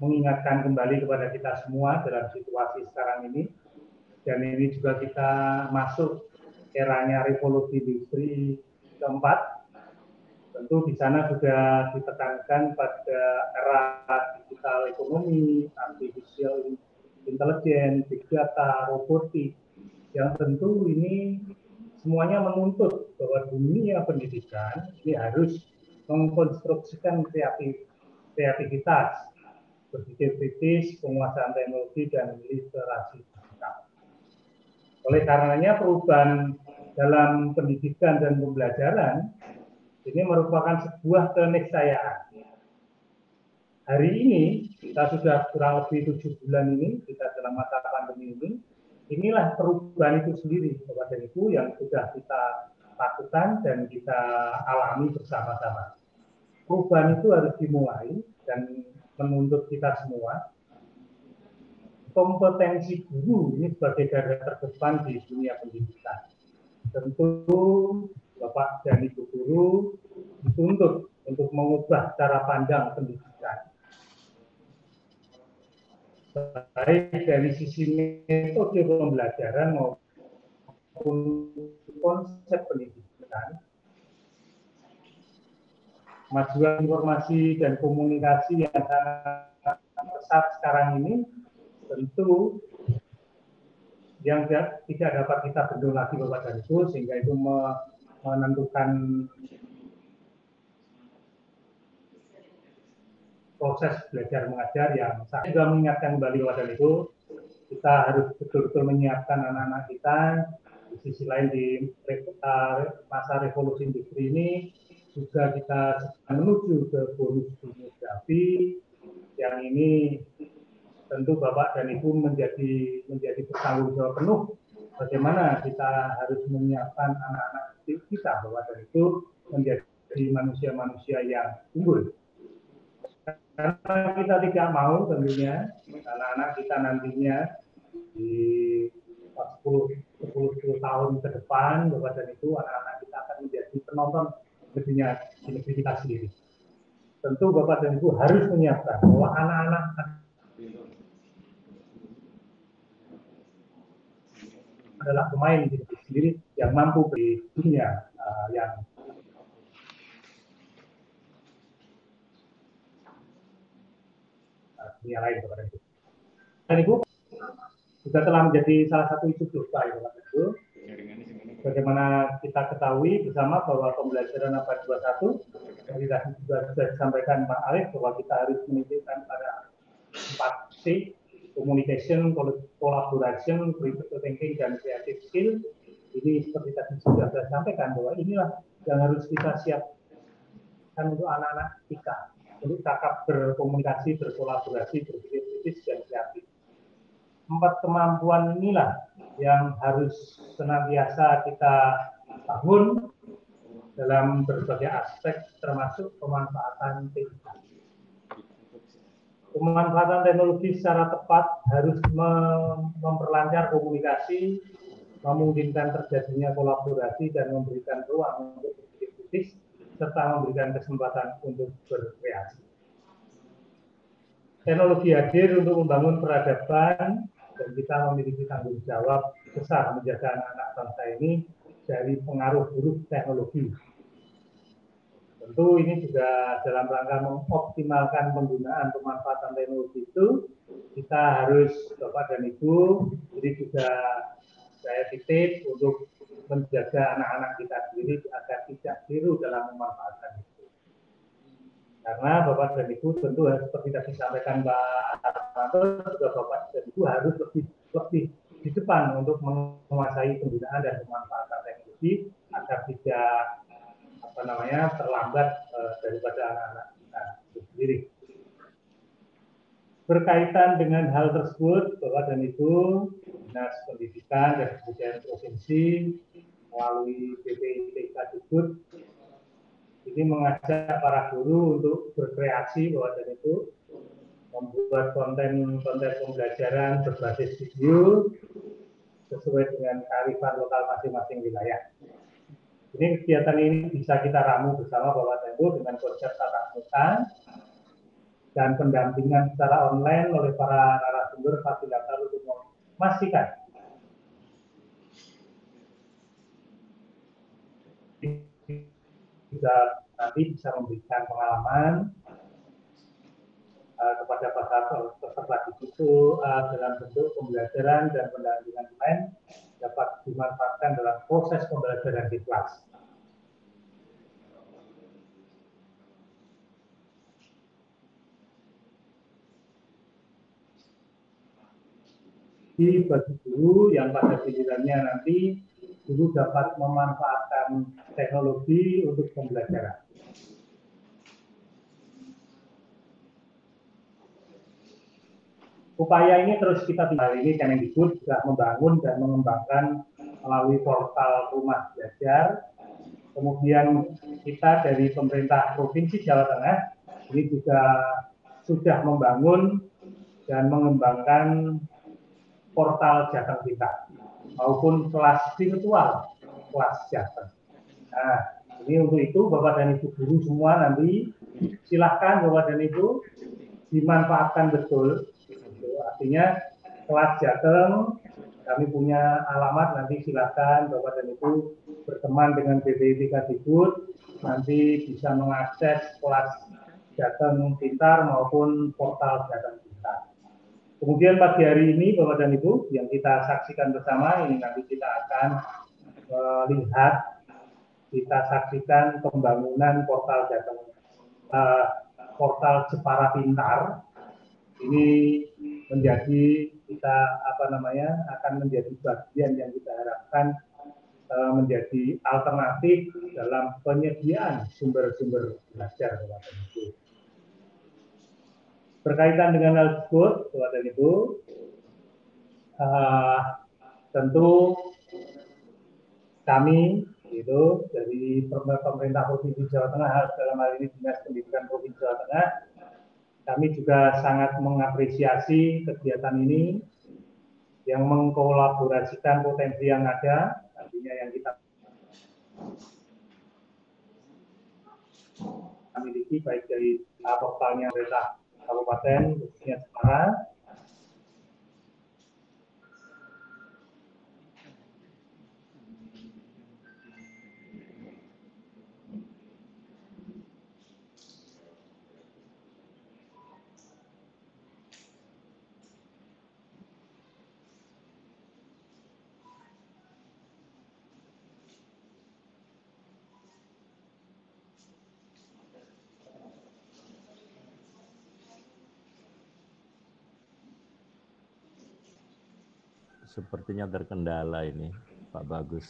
mengingatkan kembali kepada kita semua dalam situasi sekarang ini, dan ini juga kita masuk eranya revolusi industri keempat. Tentu di sana sudah ditekankan pada era digital ekonomi, artificial intelligence, big data, robotik, yang tentu ini semuanya menuntut bahwa dunia pendidikan ini harus mengkonstruksikan kreativitas, berpikir kritis, penguasaan teknologi, dan literasi digital. Oleh karenanya perubahan dalam pendidikan dan pembelajaran ini merupakan sebuah keniscayaan. Hari ini kita sudah kurang lebih 7 bulan ini kita dalam masa pandemi ini, inilah perubahan itu sendiri, Bapak dan Ibu, yang sudah kita lakukan dan kita alami bersama-sama. Perubahan itu harus dimulai dan menuntut kita semua. Kompetensi guru ini sebagai garda terdepan di dunia pendidikan. Tentu Bapak dan Ibu guru dituntut untuk mengubah cara pandang pendidikan. Baik dari sisi metode pembelajaran maupun konsep pendidikan. Kemajuan informasi dan komunikasi yang sangat pesat sekarang ini tentu yang tidak dapat kita bendung lagi Bapak dan Ibu, sehingga itu menentukan proses belajar mengajar yang saya juga mengingatkan kembali Bapak dan Ibu, kita harus betul-betul menyiapkan anak-anak kita. Di sisi lain di masa revolusi industri ini juga kita menuju ke bonus demografi yang ini tentu Bapak dan Ibu menjadi bertanggung jawab penuh bagaimana kita harus menyiapkan anak-anak kita Bapak dan Ibu menjadi manusia-manusia yang unggul. Karena kita tidak mau tentunya anak-anak kita nantinya di 10 tahun ke depan Bapak dan Ibu, anak-anak kita akan menjadi penonton di negeri kita sendiri. Tentu Bapak dan Ibu harus menyiapkan bahwa anak-anak adalah pemain di negeri sendiri yang mampu di dunia yang dunia lain Bapak dan Ibu. Dan Ibu juga telah menjadi salah satu isu global Bapak dan Ibu. Bagaimana kita ketahui bersama bahwa pembelajaran abad 21 yang sudah disampaikan Pak Arif bahwa kita harus menunjukkan pada 4C, communication, collaboration, critical thinking, dan creative skill. Ini seperti tadi sudah saya sampaikan bahwa inilah yang harus kita siapkan untuk anak-anak kita, untuk cakap berkomunikasi, berkolaborasi, berpikir kritis, dan kreatif. 4 kemampuan inilah yang harus senantiasa kita bangun dalam berbagai aspek termasuk pemanfaatan teknologi. Pemanfaatan teknologi secara tepat harus memperlancar komunikasi, memungkinkan terjadinya kolaborasi dan memberikan ruang untuk berpikir kritis serta memberikan kesempatan untuk berkreasi. Teknologi hadir untuk membangun peradaban dan kita memiliki tanggung jawab besar menjaga anak-anak bangsa ini dari pengaruh buruk teknologi. Tentu ini juga dalam rangka mengoptimalkan penggunaan pemanfaatan teknologi itu, kita harus Bapak dan Ibu, jadi juga saya titip untuk menjaga anak-anak kita sendiri agar tidak keliru dalam memanfaatkan itu. Karena Bapak dan Ibu tentu harus seperti tadi disampaikan Mbak Armanto, juga Bapak dan Ibu harus lebih di depan untuk menguasai penggunaan dan pemanfaatan teknologi agar tidak terlambat daripada anak-anak kita sendiri. Berkaitan dengan hal tersebut, Bapak dan Ibu, Dinas Pendidikan dan Kebudayaan Provinsi melalui BPITK Dikbud ini mengajak para guru untuk berkreasi Bapak dan Ibu, membuat konten pembelajaran berbasis video sesuai dengan kearifan lokal masing-masing wilayah. Ini kegiatan ini bisa kita ramu bersama Bapak dan Ibu dengan konsep tatap muka dan pendampingan secara online oleh para narasumber fasilitator untuk memastikan nanti bisa memberikan pengalaman kepada peserta itu dalam bentuk pembelajaran dan pendampingan lain dapat dimanfaatkan dalam proses pembelajaran di kelas. Bagi guru yang pada gilirannya nanti guru dapat memanfaatkan teknologi untuk pembelajaran. upaya ini terus kita tinggal ini Kemendikbud sudah membangun dan mengembangkan melalui portal Rumah Belajar. Kemudian kita dari pemerintah Provinsi Jawa Tengah ini juga sudah membangun dan mengembangkan portal Jateng Pintar maupun kelas virtual kelas Jateng. Nah, ini untuk itu Bapak dan Ibu guru semua nanti silahkan Bapak dan Ibu dimanfaatkan betul. Artinya kelas Jateng kami punya alamat, nanti silahkan Bapak dan Ibu berteman dengan BPIP Kemendikbud, nanti bisa mengakses kelas Jateng Pintar maupun portal Jateng Pintar. Kemudian pagi hari ini Bapak dan Ibu yang kita saksikan bersama ini nanti kita akan lihat, kita saksikan pembangunan portal Jateng, portal Jepara Pintar. Ini menjadi kita akan menjadi bagian yang kita harapkan menjadi alternatif dalam penyediaan sumber-sumber belajar Bapak dan Ibu. Berkaitan dengan hal tersebut, Bapak dan Ibu, tentu kami itu dari pemerintah Provinsi Jawa Tengah, dalam hal ini Dinas Pendidikan Provinsi Jawa Tengah, kami juga sangat mengapresiasi kegiatan ini yang mengkolaborasikan potensi yang ada, artinya yang kita miliki baik dari portalnya pemerintah kabupaten, khususnya Jepara, Sepertinya terkendala ini, Pak Bagus.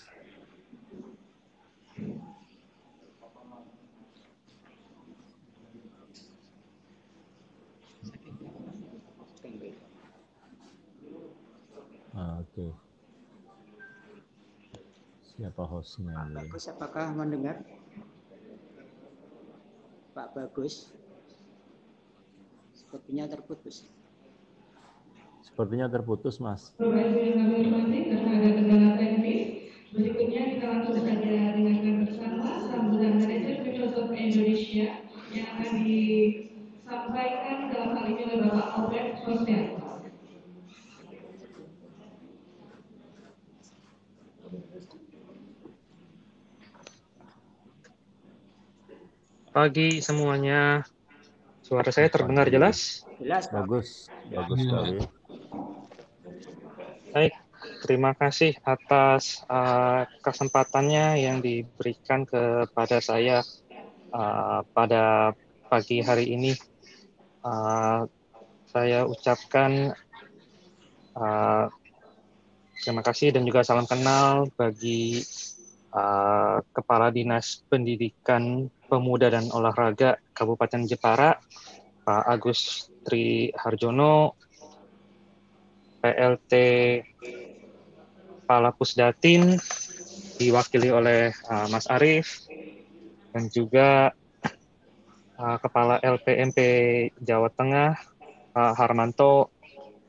Oke. Siapa hostnya? Pak Bagus, apakah mendengar? Pak Bagus, sepertinya terputus. Sepertinya terputus, Mas. Profesi yang kami hormati karena ada kendala teknis. Berikutnya kita langsung saja dengarkan bersama sambutan manajer Microsoft Indonesia yang akan disampaikan dalam hal ini oleh Bapak Albert Sosial. Pagi semuanya, suara saya terdengar jelas? Jelas, Pak. Bagus, bagus sekali. Baik, terima kasih atas kesempatannya yang diberikan kepada saya pada pagi hari ini. Saya ucapkan terima kasih dan juga salam kenal bagi Kepala Dinas Pendidikan Pemuda dan Olahraga Kabupaten Jepara, Pak Agus Tri Harjono, PLT Kepala Pusdatin diwakili oleh Mas Arief, dan juga Kepala LPMP Jawa Tengah Pak Harmanto,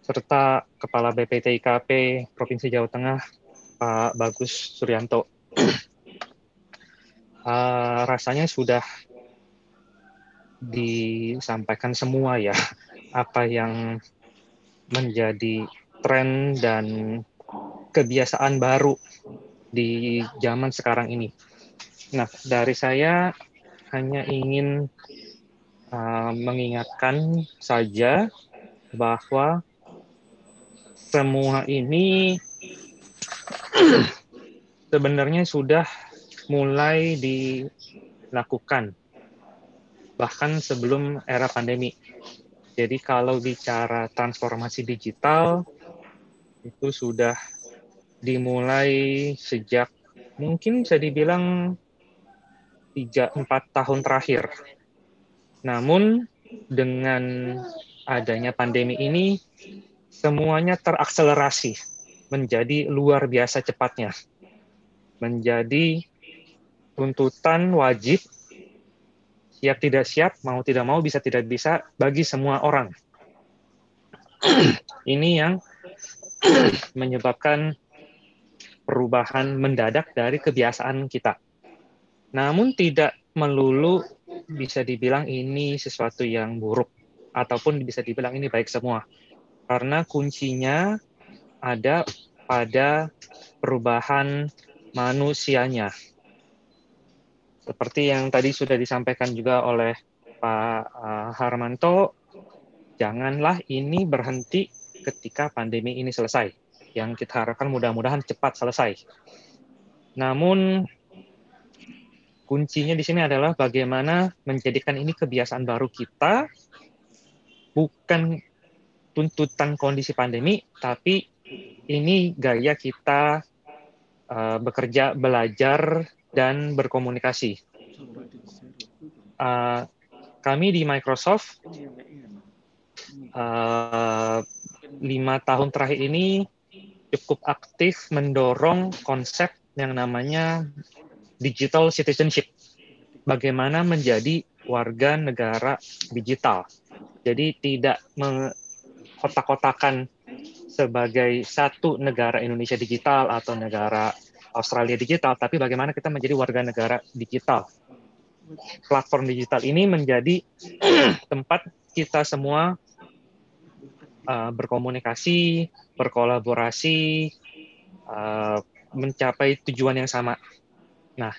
serta Kepala BPTIKP Provinsi Jawa Tengah Pak Bagus Suryanto. Rasanya sudah disampaikan semua ya, apa yang menjadi tren dan kebiasaan baru di zaman sekarang ini. Nah, dari saya hanya ingin mengingatkan saja bahwa semua ini sebenarnya sudah mulai dilakukan bahkan sebelum era pandemi. Jadi kalau bicara transformasi digital itu sudah dimulai sejak mungkin bisa dibilang 3-4 tahun terakhir. Namun dengan adanya pandemi ini semuanya terakselerasi menjadi luar biasa cepatnya, menjadi tuntutan wajib, siap tidak siap, mau tidak mau, bisa tidak bisa, bagi semua orang. Ini yang menyebabkan perubahan mendadak dari kebiasaan kita. Namun tidak melulu bisa dibilang ini sesuatu yang buruk, ataupun bisa dibilang ini baik semua. Karena kuncinya ada pada perubahan manusianya. Seperti yang tadi sudah disampaikan juga oleh Pak Harmanto, janganlah ini berhenti ketika pandemi ini selesai. Yang kita harapkan mudah-mudahan cepat selesai. Namun kuncinya di sini adalah bagaimana menjadikan ini kebiasaan baru kita, bukan tuntutan kondisi pandemi, tapi ini gaya kita bekerja, belajar, dan berkomunikasi. Kami di Microsoft 5 tahun terakhir ini cukup aktif mendorong konsep yang namanya digital citizenship. Bagaimana menjadi warga negara digital. Jadi tidak mengkotak-kotakan sebagai satu negara Indonesia digital atau negara Australia digital, tapi bagaimana kita menjadi warga negara digital. Platform digital ini menjadi tempat kita semua berkomunikasi, berkolaborasi, mencapai tujuan yang sama. Nah,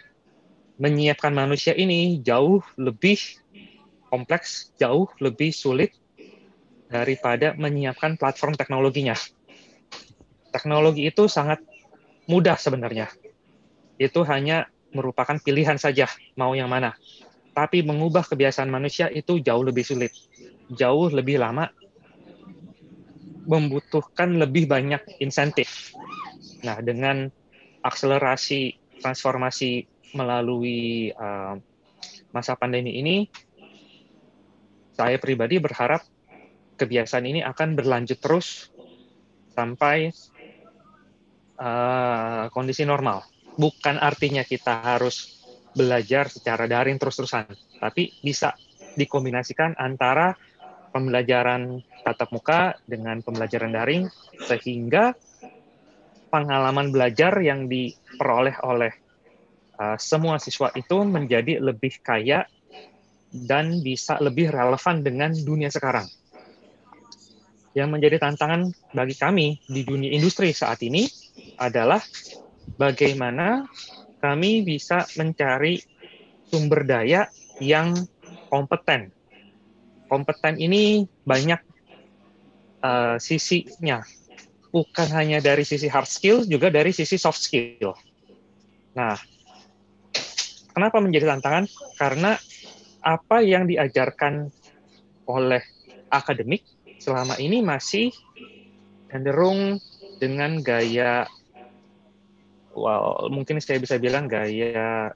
menyiapkan manusia ini jauh lebih kompleks, jauh lebih sulit daripada menyiapkan platform teknologinya. Teknologi itu sangat mudah sebenarnya. Itu hanya merupakan pilihan saja, mau yang mana. Tapi mengubah kebiasaan manusia itu jauh lebih sulit. Jauh lebih lama, membutuhkan lebih banyak insentif. Nah, dengan akselerasi transformasi melalui masa pandemi ini, saya pribadi berharap kebiasaan ini akan berlanjut terus sampai kondisi normal. Bukan artinya kita harus belajar secara daring terus-terusan, tapi bisa dikombinasikan antara pembelajaran tatap muka dengan pembelajaran daring, sehingga pengalaman belajar yang diperoleh oleh semua siswa itu menjadi lebih kaya dan bisa lebih relevan dengan dunia sekarang. Yang menjadi tantangan bagi kami di dunia industri saat ini adalah bagaimana kami bisa mencari sumber daya yang kompeten. Kompeten ini banyak sisinya, bukan hanya dari sisi hard skill, juga dari sisi soft skill. Nah, kenapa menjadi tantangan? Karena apa yang diajarkan oleh akademik selama ini masih cenderung dengan gaya, mungkin saya bisa bilang gaya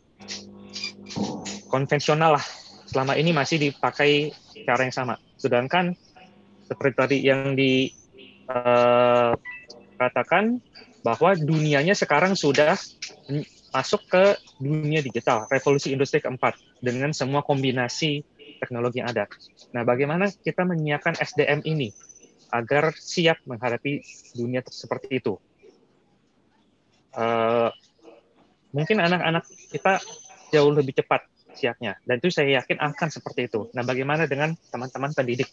konvensional lah. Selama ini masih dipakai cara yang sama. Sedangkan seperti tadi yang dikatakan bahwa dunianya sekarang sudah masuk ke dunia digital, revolusi industri keempat, dengan semua kombinasi teknologi yang ada. Nah, bagaimana kita menyiapkan SDM ini agar siap menghadapi dunia seperti itu? Mungkin anak-anak kita jauh lebih cepat siapnya, dan itu saya yakin akan seperti itu. Nah, bagaimana dengan teman-teman pendidik?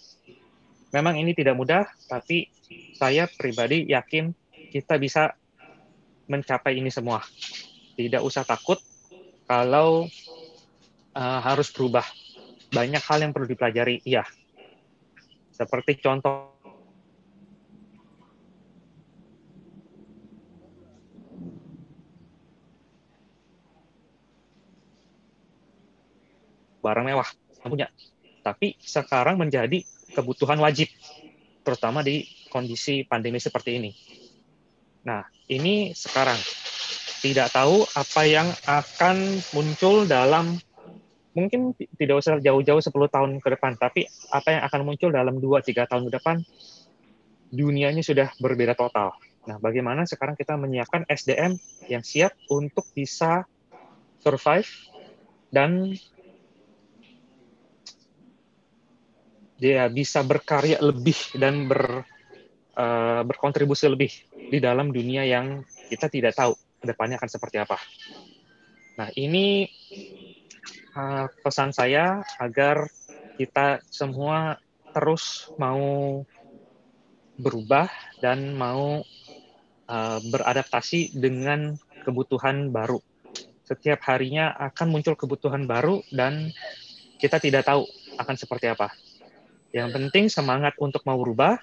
Memang ini tidak mudah, tapi saya pribadi yakin kita bisa mencapai ini semua. Tidak usah takut kalau harus berubah. Banyak hal yang perlu dipelajari, iya. Seperti contoh barang mewah, punya. Tapi sekarang menjadi kebutuhan wajib, terutama di kondisi pandemi seperti ini. Nah, ini sekarang. Tidak tahu apa yang akan muncul dalam, mungkin tidak usah jauh-jauh 10 tahun ke depan, tapi apa yang akan muncul dalam 2-3 tahun ke depan, dunianya sudah berbeda total. Nah, bagaimana sekarang kita menyiapkan SDM yang siap untuk bisa survive dan dia bisa berkarya lebih dan berkontribusi lebih di dalam dunia yang kita tidak tahu kedepannya akan seperti apa. Nah, ini pesan saya agar kita semua terus mau berubah dan mau beradaptasi dengan kebutuhan baru. Setiap harinya akan muncul kebutuhan baru dan kita tidak tahu akan seperti apa. Yang penting semangat untuk mau berubah,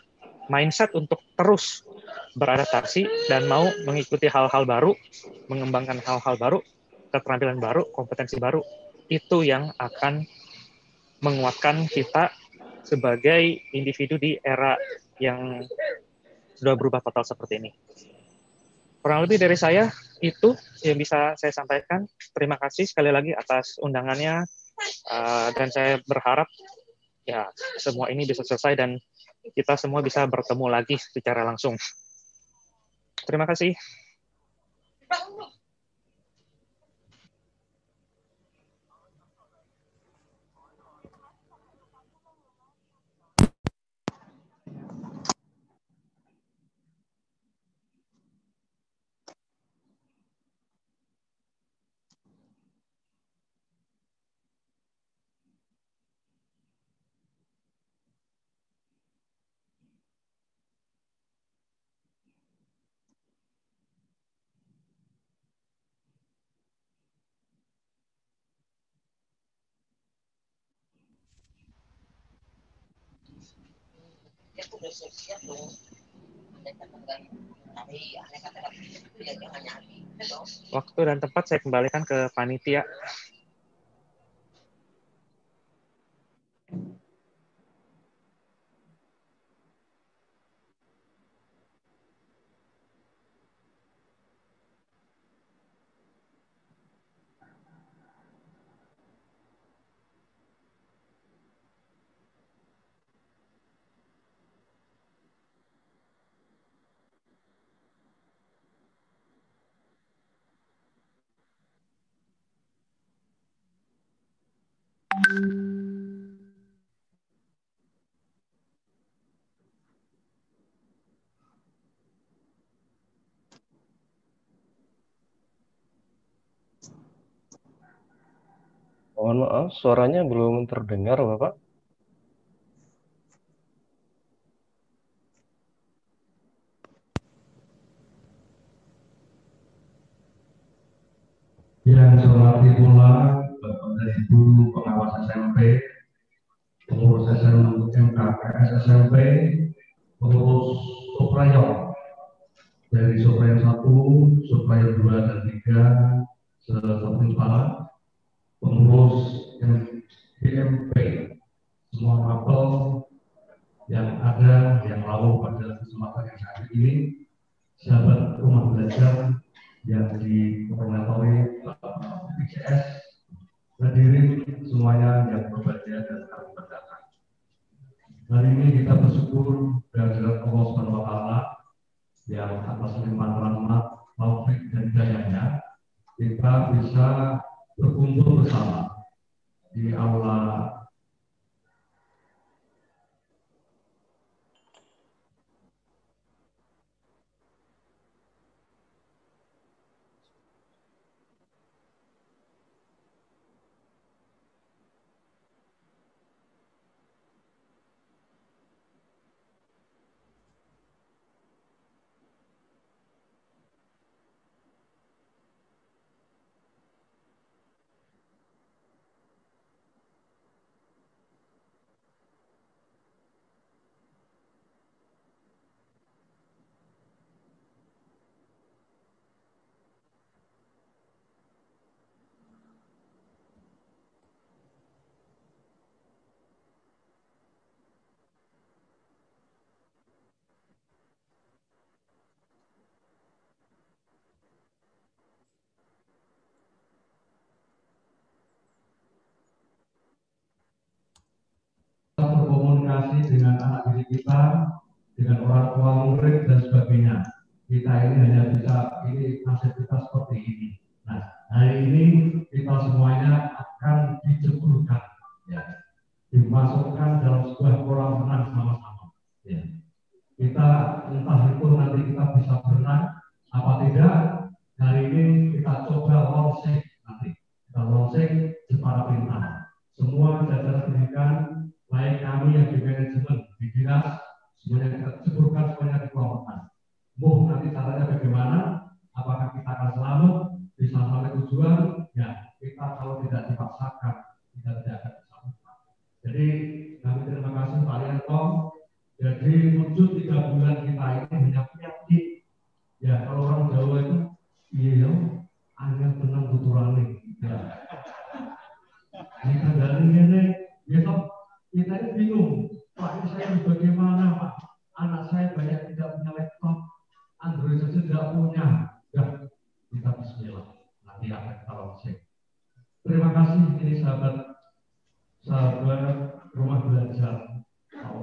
mindset untuk terus beradaptasi dan mau mengikuti hal-hal baru, mengembangkan hal-hal baru, keterampilan baru, kompetensi baru, itu yang akan menguatkan kita sebagai individu di era yang sudah berubah total seperti ini. Kurang lebih dari saya, itu yang bisa saya sampaikan. Terima kasih sekali lagi atas undangannya, dan saya berharap ya semua ini bisa selesai dan kita semua bisa bertemu lagi secara langsung. Terima kasih. Waktu dan tempat saya kembalikan ke panitia. Mohon maaf, suaranya belum terdengar, Bapak. Yang saya hormati pula Bapak dan Ibu pengawas SMP, pengurus MKKS SMP, pengurus Suprayo dari Suprayo 1, Suprayo 2 dan 3, setempat, pengurus BMP, semua mapel yang ada, yang lalu pada kesempatan yang hari ini, sahabat rumah belajar yang dikoordinatori BCS, hadirin semuanya yang berbahagia dan kami banggakan. Hari ini kita bersyukur kehadirat Allah Subhanahu wa Ta'ala yang atas limpahan rahmat, taufik dan hidayahnya kita bisa berkumpul bersama di aula berkomunikasi dengan anak didik kita dengan orang tua murid dan sebagainya. Kita ini hanya bisa, ini nasib kita seperti ini. Nah, hari ini kita semuanya akan diceburkan, ya, dimasukkan dalam sebuah kolam renang sama-sama. Ya. Kita entah itu nanti kita bisa berenang apa tidak. Hari ini kita coba launching nanti. Kita launching Jepara Pintar. Semua jajaran pendidikan, baik kami yang di manajemen, di dinas, semuanya kita ceburkan semuanya di kolam renang. Nanti caranya bagaimana? Apakah kita akan selamat bisa sampai tujuan? Ya, kita kalau tidak dipaksakan, kita tidak akan bisa. Jadi kami terima kasih Pak Rianto. Jadi wujud 3 bulan kita ini hanya yakin. Ya, kalau orang Jawa itu iya, angin tenang tuturane. Ya. Kita dari ini, besok kita ini bingung. Pak, ini saya bagaimana Pak? Anak saya banyak tidak punya laptop. Android saja tidak punya. Ya, kita bismillah. Nanti akan kita launching. Terima kasih ini sahabat rumah belajar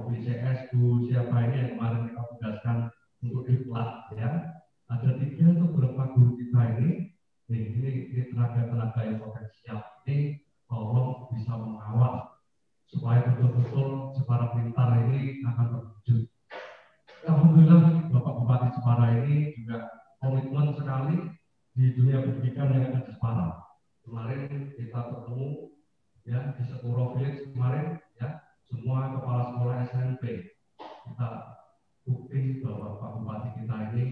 BCS Bu siapa ini yang kemarin kita tugaskan untuk iklan ya. Ada 3 atau beberapa guru kita ini tenaga-tenaga yang potensial ini tolong bisa mengawal supaya betul-betul Jepara Pintar ini akan terwujud. Alhamdulillah Bapak Bupati Jepara ini juga komitmen sekali di dunia pendidikan yang ada di Jepara. Kemarin kita ketemu ya di Sekuro Village kemarin ya, semua kepala sekolah SMP kita bukti bahwa Pak Bupati kita ini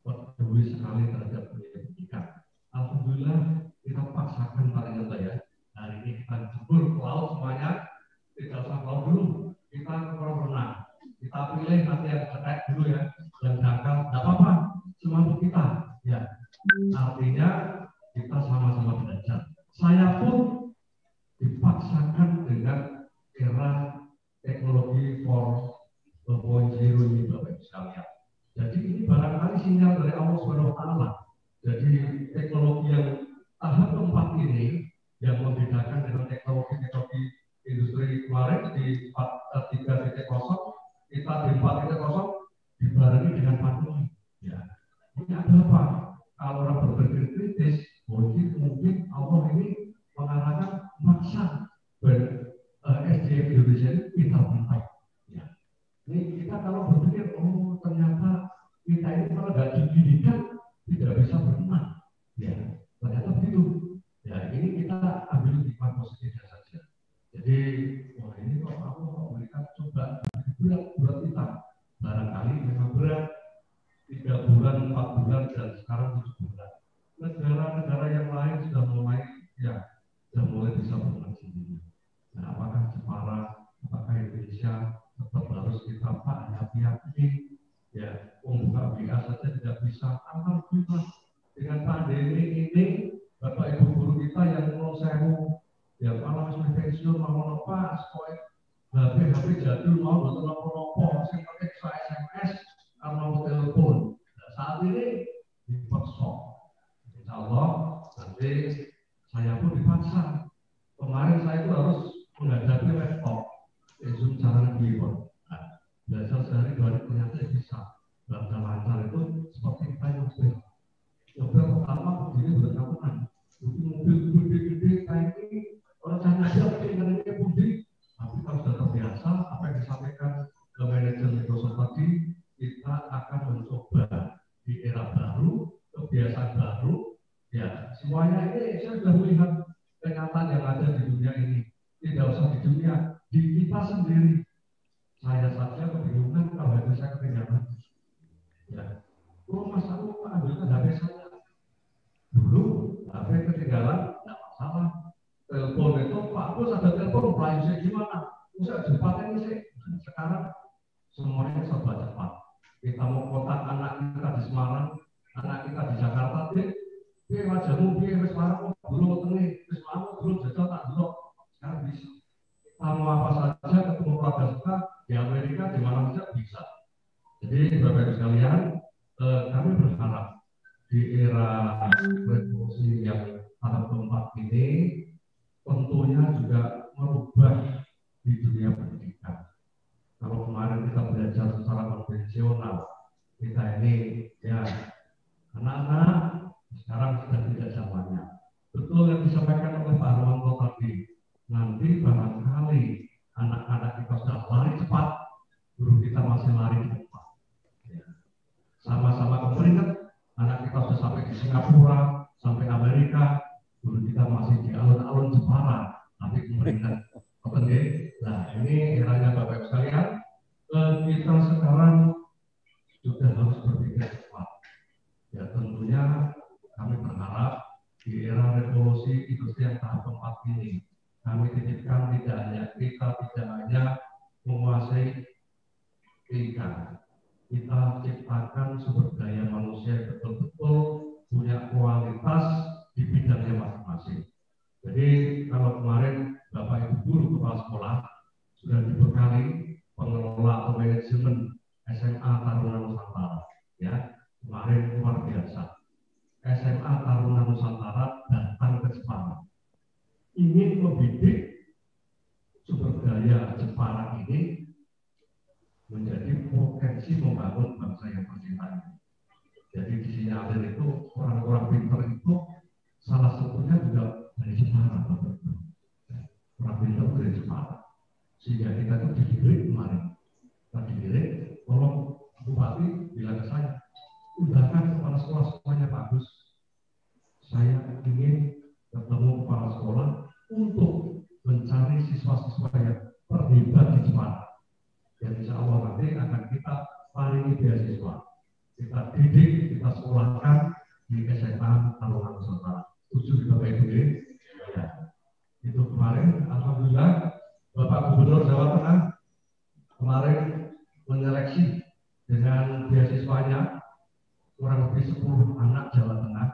peduli sekali terhadap dunia pendidikan. Alhamdulillah kita paksakan Pak Rianto ya. Hari ini kita jebur ke laut semuanya, tidak usah ke laut dulu, kita ke kolam renang. Kita pilih nanti yang cetek dulu ya, yang dangkal, tidak apa-apa, semampu kita. Ya, artinya kita sama-sama belajar. Saya pun dipaksakan dengan era teknologi 4.0 ini Bapak Ibu sekalian. Jadi ini barangkali sinyal dari Allah SWT. Jadi teknologi yang tahap keempat ini yang membedakan dengan teknologi industri kemarin di 3.0, kita di 4.0 dibarengi dengan pandemi. Ya. Ini ada apa? Kalau orang berpikir kritis, mungkin Allah ini mengarahkan maksa SDM Indonesia ini kita pintar. Ya. Ini kita kalau berpikir, oh ternyata kita ini kalau nggak dididikan tidak bisa berenang. Ya, ternyata begitu. Ya, ini kita ambil hikmah positifnya saja. Jadi, wah ini kok aku memberikan coba berat kita. Barangkali memang berat 3 bulan, 4 bulan, dan sekarang 7 bulan. Negara-negara yang lain sudah mulai bisa berenang sendiri. Nah, apakah Jepara, apakah Indonesia tetap harus kita hati-hati? Ya, membuka WA saja tidak bisa. Alhamdulillah dengan pandemi ini, Bapak Ibu guru kita yang mau sewu, yang malah sudah pensiun mau lepas, HP jadul mau nopo-nopo, saya pakai SMS, mau telepon. Nah, saat ini dipaksa. Insya Allah nanti saya pun dipaksa. Kemarin saya itu harus menghadapi laptop, Zoom cara keyboard. Nah, belajar sehari-hari ternyata bisa. Belajar lancar itu seperti kita mobil. Mobil pertama begini berkampungan. Mobil gede-gede kayak ini, orang China aja mungkin ini budi. Tapi kalau sudah terbiasa, apa yang disampaikan ke manajer Microsoft tadi, kita akan mencoba di era baru, kebiasaan baru. Ya, semuanya ini saya sudah melihat kenyataan yang ada di dunia ini. Tidak usah di dunia, di kita sendiri. Saya saja kebingungan kalau HP saya ketinggalan. Ya, Mas aku ambilkan HP saya. Dulu HP ketinggalan, tidak masalah. Telepon itu, Pak Bos ada telepon, melayu saya gimana? Saya cepat ini sih. Sekarang semuanya serba cepat. Kita mau kontak anak kita di Semarang, anak kita di Jakarta, dia wajahmu, dia di Semarang, belum ketemu, di Semarang belum jajal tak belum. Sekarang bisa. Kita mau apa saja ketemu keluarga kita di Amerika, di mana saja bisa. Jadi Bapak Ibu sekalian, kami berharap di era revolusi yang tahap keempat ini tentunya juga merubah di dunia pendidikan. Kalau kemarin kita belajar secara konvensional, kita ini ya anak-anak sekarang sudah tidak zamannya. Betul yang disampaikan oleh Pak Arwanto tadi. Nanti barangkali anak-anak kita sudah lari cepat, guru kita masih lari cepat. Ya. Sama-sama keperingat, anak kita sudah sampai di Singapura, sampai Amerika, guru kita masih di alun-alun Jepara, tapi keperingat. Oke, nah ini eranya Bapak Ibu sekalian. Kita sekarang sudah harus berpikir cepat. Ya tentunya kami berharap di era revolusi industri yang tahap keempat ini, kami titipkan kita tidak hanya menguasai ikan, kita ciptakan sumber daya manusia yang betul-betul punya kualitas di bidangnya masing-masing. Jadi kalau kemarin Bapak Ibu guru kepala sekolah sudah dibekali pengelola atau manajemen SMA Taruna Nusantara, ya kemarin luar biasa. SMA Taruna Nusantara datang ke Jepara, ingin membidik sumber daya Jepara ini menjadi potensi membangun bangsa yang tercinta ini. Jadi di sini ada itu orang-orang pintar itu salah satunya juga dari Jepara, orang pintar dari Jepara. Sehingga kita itu dididik kemarin, kita dididik, tolong Bupati bilang ke saya, undangkan kepala sekolah semuanya bagus. Saya ingin ketemu kepala sekolah untuk mencari siswa-siswa yang terlibat di Jepara. Dan insya Allah nanti akan kita paringi beasiswa. Kita didik, kita sekolahkan di SMA Taruna Nusantara. Setuju Bapak Ibu? Ya. Itu kemarin, alhamdulillah, Bapak Gubernur Jawa Tengah kemarin menyeleksi dengan beasiswanya kurang lebih 10 anak Jawa Tengah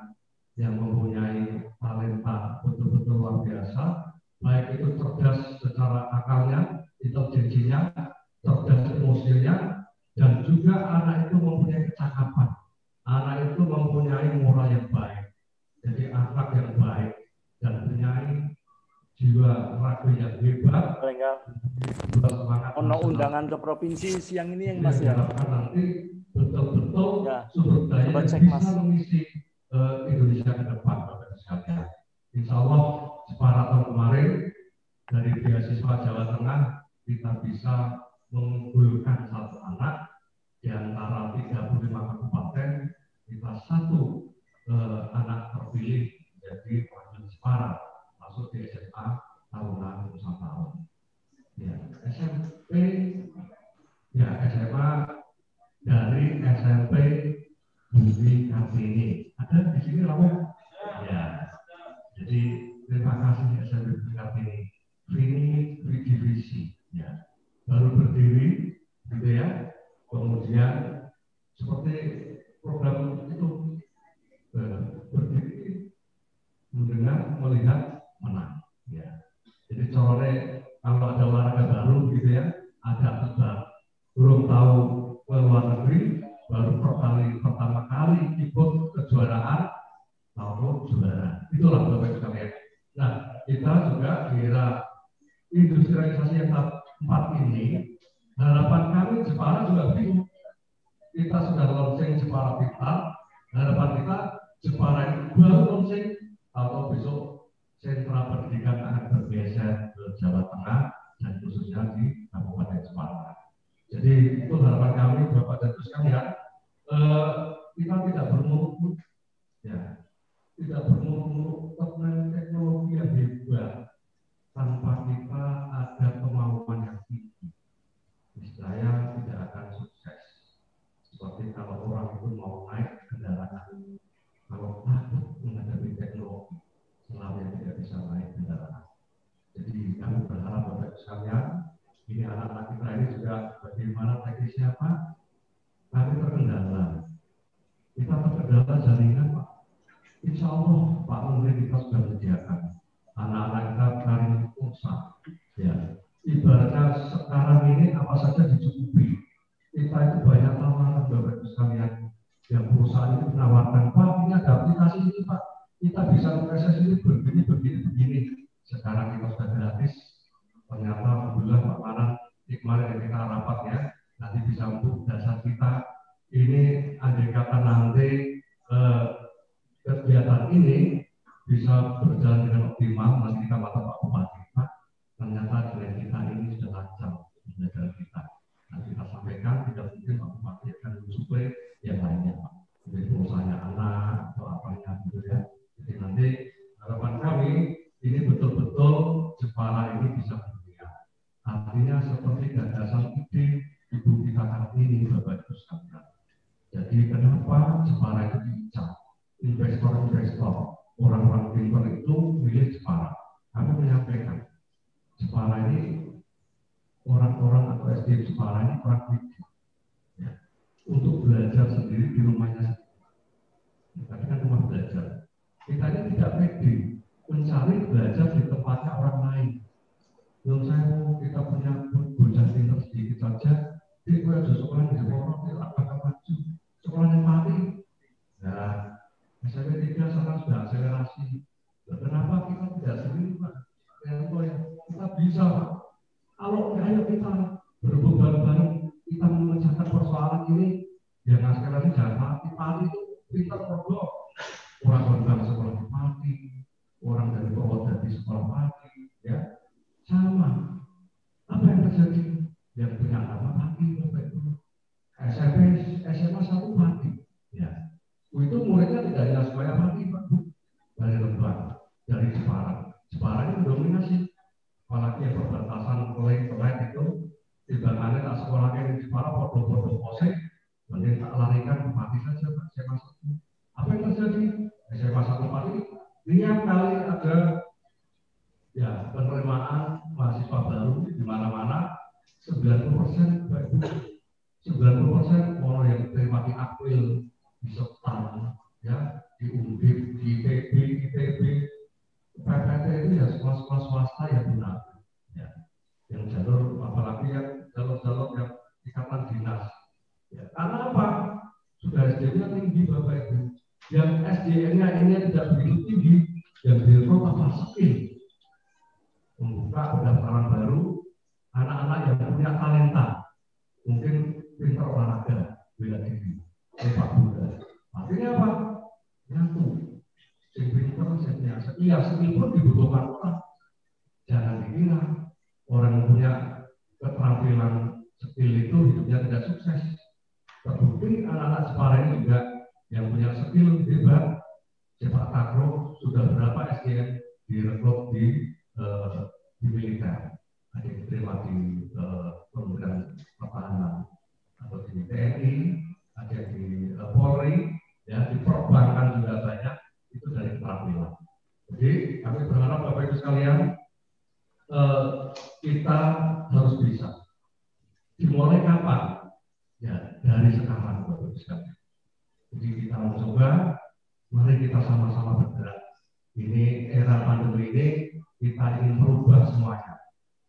yang mempunyai talenta betul-betul luar biasa, baik itu cerdas secara akalnya, intelijensinya, cerdas emosinya, dan juga anak itu mempunyai kecakapan, anak itu mempunyai moral yang baik, jadi akhlak yang baik, dan mempunyai jiwa raga yang hebat. Ono undangan ke provinsi siang ini yang Mas ya. Nanti betul-betul ya, sumber daya bisa mengisi Indonesia ke depan, Bapak Ibu sekalian. Insya Allah Jepara tahun kemarin dari beasiswa Jawa Tengah kita bisa mengunggulkan satu anak di antara 35 kabupaten, kita satu anak terpilih menjadi perwakilan Jepara masuk di SMA Taruna Nusantara. Ya, SMP, ya SMA dari SMP Budi Kartini. Ada di sini Romo? Ya. Jadi terima kasih SMP Budi Kartini. Ini divisi, ya. Baru berdiri, gitu ya. Kemudian seperti program itu berdiri, mendengar, melihat, menang. Ya. Jadi corone kalau ada olahraga baru, gitu ya, ada tebak. Belum tahu ke luar negeri, baru pertama kali ikut kejuaraan, tahu juara. Itulah Bapak Ibu sekalian. Nah, kita juga di era industrialisasi yang tahap 4 ini, harapan kami Jepara juga bingung. Kita sudah launching Jepara Pintar, harapan kita Jepara itu baru launching, atau besok sentra pendidikan akan bergeser ke Jawa Tengah dan khususnya di Kabupaten Jepara. Jadi itu harapan kami Bapak dan Ibu sekalian. Kita tidak bermuruk, ya, tidak bermuruk tentang teknologi yang hebat tanpa kita ada kemauan yang tinggi. Saya tidak akan sukses. Seperti kalau orang itu mau naik kendaraan, kalau takut menghadapi teknologi, selamanya tidak bisa naik kendaraan. Jadi kami berharap Bapak sekalian, ini anak-anak kita ini juga bagaimana teknisnya Pak? Kami terkendala. Kita terkendala jaringan Pak. Insya Allah Pak Menteri kita sudah menyediakan. Anak-anak kita cari pulsa. Ya. Ibaratnya sekarang ini apa saja dicukupi. Kita itu banyak tawaran Bapak sekalian. Yang perusahaan itu menawarkan, Pak ini ada aplikasi ini Pak. Kita bisa mengakses ini begini. Sekarang kita sudah gratis. Ternyata alhamdulillah Pak Manan di kemarin kita rapat ya, nanti bisa untuk dasar kita. Ini andai kata nanti kegiatan ini bisa berjalan dengan optimal, nanti kita kata Pak Bupati, Pak, ternyata dengan kita ini sudah lancar belajar kita. Nanti kita sampaikan, tidak mungkin Pak Bupati akan mensuplai yang lainnya, Pak. Jadi perusahaannya anak atau apanya gitu ya. Jadi nanti harapan kami ini betul-betul Jepara ini bisa berjaya. Artinya seperti gagasan ide Ibu kita kali ini, Bapak Ibu sekalian. Jadi kenapa Jepara itu diincar? Investor-investor, orang-orang pintar itu milik Jepara. Kami menyampaikan, Jepara ini orang-orang atau SDM Jepara ini orang pintar. Ya. Untuk belajar sendiri di rumahnya sendiri. Tapi kan rumah belajar. Kita ini tidak pede mencari belajar di tempatnya orang lain. Menurut saya, kita punya bocah pintar sedikit saja, dia punya sekolah di Jepara, dia akan maju. Sekolah yang mati. Nah, SMP 3 sana sudah akselerasi. Kenapa kita tidak sendiri, Pak? Kita bisa, Pak. Kalau ayo kita berebut bareng-bareng, kita memecahkan persoalan ini, ya akselerasi jangan mati. Mati itu kita bodoh. Orang dari sekolah mati, orang dari bawah dari sekolah mati, ya sama. Apa yang terjadi? Yang punya nama mati, Bapak Ibu. SMP, SMA 1 mati, ya. Itu muridnya tidak hanya supaya mati, Pak Bu, dari Rembang, dari Jepara. Jepara ini mendominasi, apalagi yang perbatasan kelek itu, timbangannya tak sekolahnya di Jepara, foto-foto pose, mending tak larikan mati saja, Pak, SMA 1. Apa yang terjadi? SMA 1 mati, tiap kali ada ya penerimaan mahasiswa baru di mana-mana, 90%, Pak Bu, 90% orang yang terima di April, di Setan, ya, di Undip, di ITB, PPT itu ya sekolah-sekolah swasta yang benar, ya, yang jalur apalagi yang jalur-jalur yang ikatan dinas, ya, karena apa? Sudah SDM-nya tinggi, Bapak Ibu, yang SDM-nya ini tidak begitu tinggi, yang direkrut apa skill, membuka pendaftaran baru, anak-anak yang punya talenta, mungkin pintar olahraga, bela diri, sepak bola. Artinya apa? Nyatu. Yang pintar, yang punya skill pun dibutuhkan orang. Jangan dikira orang yang punya keterampilan skill itu hidupnya tidak sukses. Terbukti anak-anak Jepara ini juga yang punya skill hebat, sepak takraw sudah berapa SDM direkrut di militer. Ada yang diterima di Kementerian Pertahanan atau di TNI, ada di Polri, ya di perbankan juga banyak, itu dari keterampilan. Jadi kami berharap Bapak Ibu sekalian, kita harus bisa. Dimulai kapan? Ya dari sekarang, Bapak Ibu sekalian. Jadi kita mencoba, mari kita sama-sama bergerak. Ini era pandemi ini kita ingin merubah semuanya.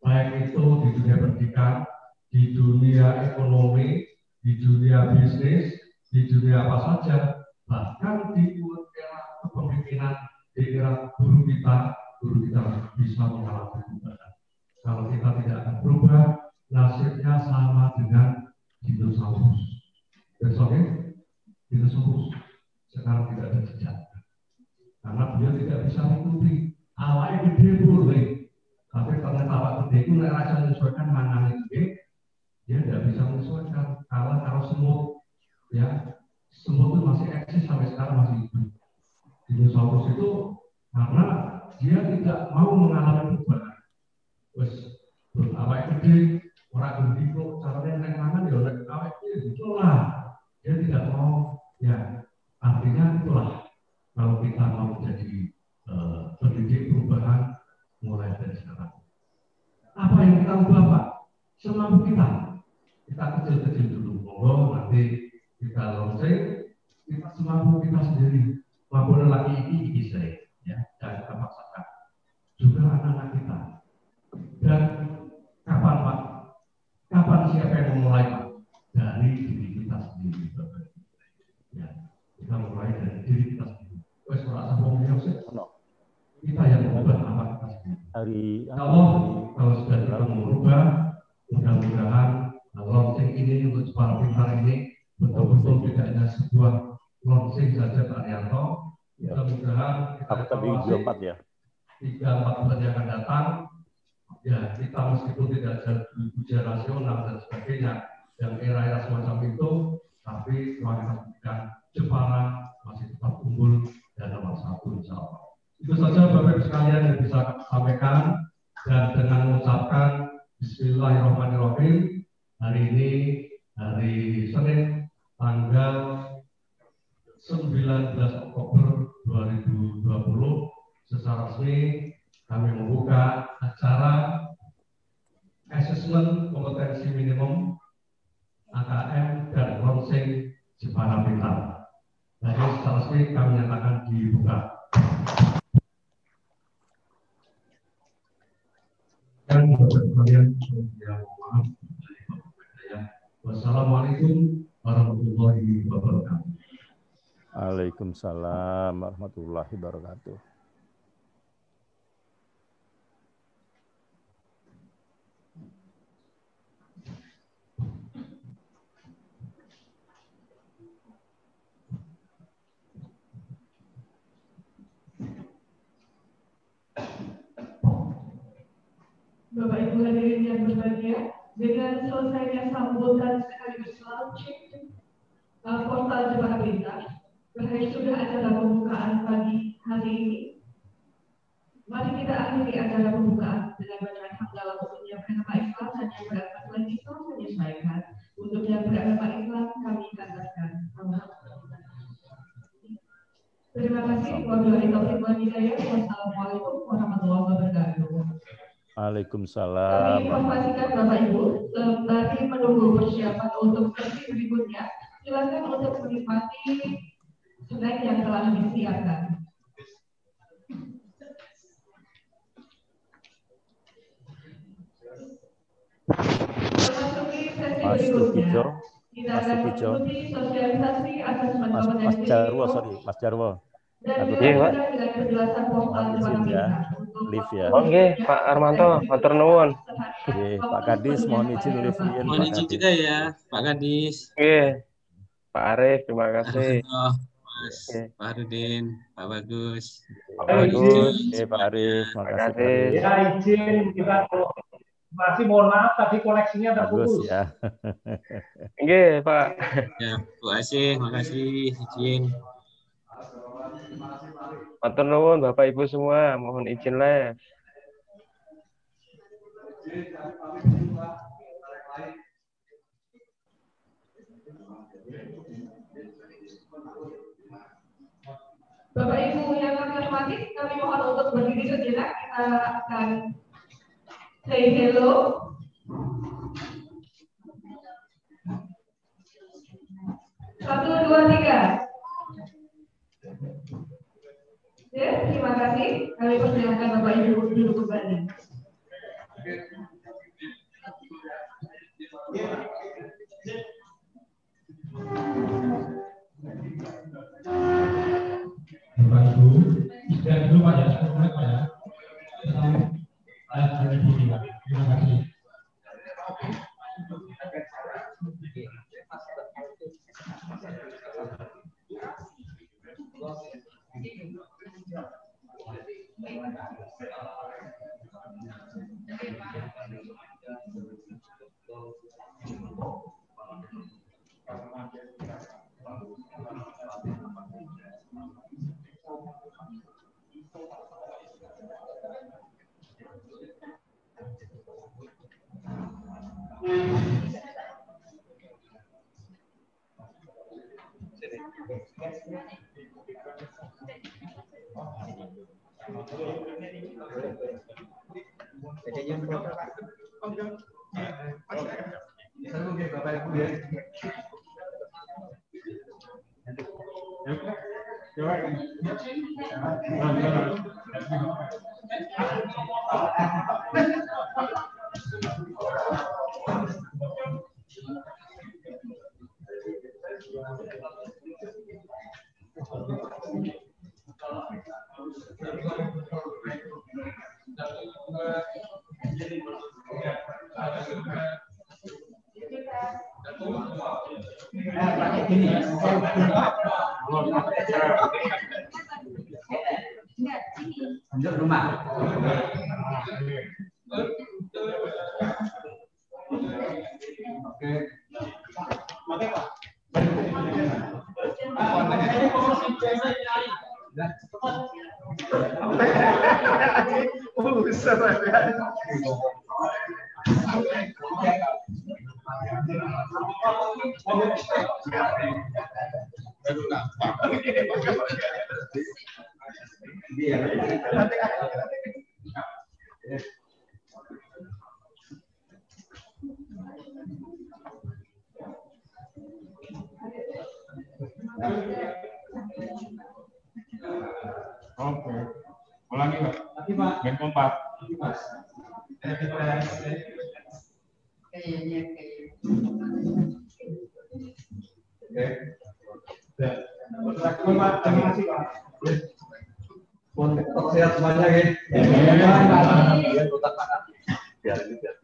Baik itu di dunia pendidikan, di dunia ekonomi, di dunia bisnis, di dunia apa saja, bahkan di era kepemimpinan, di era guru kita bisa mengalami perubahan. Kalau kita tidak akan berubah, nasibnya sama dengan dinosaurus. Besoknya, dinosaurus sekarang tidak ada jejak. Karena beliau tidak bisa mengikuti. Awalnya gede boleh. Tapi ternyata awak gede itu tidak rasa menyesuaikan mangan gede, dia tidak bisa menyesuaikan. Kalau semut, ya semut itu masih eksis sampai sekarang masih hidup. Dinosaurus itu karena dia tidak mau mengalami perubahan. Terus awak gede, orang gede kok caranya naik mangan ya naik awak gede, itulah dia tidak mau. Ya artinya itulah kalau kita mau menjadi pendidik perubahan mulai dari sekarang. Apa yang kita ubah, Pak? Semampu kita. Kita kecil-kecil dulu. Monggo nanti kita launching, kita semampu kita sendiri. Maupun lagi ini saya, ya, dan kita paksakan. Juga anak-anak kita. Dan kapan, Pak? Kapan siapa yang memulai, Pak? Dari diri kita sendiri, Bapak. Ya, kita mulai dari diri kita sendiri. Wes merasa pemulihan sih. Kita yang mengubah anak kita sendiri. Kalau sudah kita merubah, mudah-mudahan Jepara Pintar ini betul-betul tidak hanya sebuah launching saja Pak Arianto. Mudah-mudahan kita evaluasi 3-4 bulan yang akan datang, ya kita meskipun tidak ada ujian nasional dan sebagainya, yang era-era semacam itu, tapi kualitas pendidikan Jepara masih tetap unggul dan nomor 1 insya Allah. Itu saja Bapak Ibu sekalian yang bisa kami sampaikan, dan dengan mengucapkan Bismillahirrahmanirrahim, hari ini hari Senin tanggal 19 Oktober 2020 secara resmi kami membuka acara asesmen kompetensi minimum AKM dan launching Jepara Pintar. Jadi secara resmi kami nyatakan dibuka. Dan kalian yang maaf, wassalamualaikum warahmatullahi wabarakatuh. Waalaikumsalam warahmatullahi wabarakatuh. Bapak Ibu hadirin yang berbahagia, dengan selesainya sambutan sekaligus launching portal Jepara Pintar, berakhir sudah acara pembukaan pagi hari ini. Mari kita akhiri acara pembukaan dengan bacaan hamdalah untuk yang beragama Islam dan yang beragama Islam menyesuaikan. Untuk yang beragama Islam kami katakan alhamdulillah. Terima kasih. Wabillahi taufiq wal hidayah. Wassalamualaikum warahmatullahi wabarakatuh. Waalaikumsalam. Kami informasikan Bapak Ibu, sembari menunggu persiapan untuk sesi berikutnya, silakan untuk menikmati snack yang telah disiapkan. Memasuki sesi berikutnya, kita akan mengikuti sosialisasi asesmen kompetensi Mas Jarwo. dan dilanjutkan dengan penjelasan portal Jepara Pintar. Live ya. Oke, Pak Armanto, matur nuwun. Oke, Pak Kadis mohon izin live in. Mohon izin juga ya, Pak Kadis. Oke, Pak Arif, terima kasih. Mas Pak Rudin, Pak Bagus. Pak Bagus, Pak Arif, terima kasih. Ya izin kita masih mohon maaf tadi koneksinya terputus. Bagus ya. Oke, Pak. Ya, terima kasih, izin. Matur nuwun Bapak Ibu semua, mohon izin live. Bapak Ibu yang kami hormati, kami mohon untuk berdiri sejenak. Kita akan say hello. Satu, dua, tiga. Ya, terima kasih. Kami persilakan Bapak Ibu duduk kembali. Bapak Ibu, sudah dulu Pak ya, Pak ya. Terima kasih. Tunjuk rumah. Oke. Oke, Pak. Oke. Ulangi, Pak. Main kompak. Terima kasih, Pak. Sehat semuanya, ya. Biar ini biar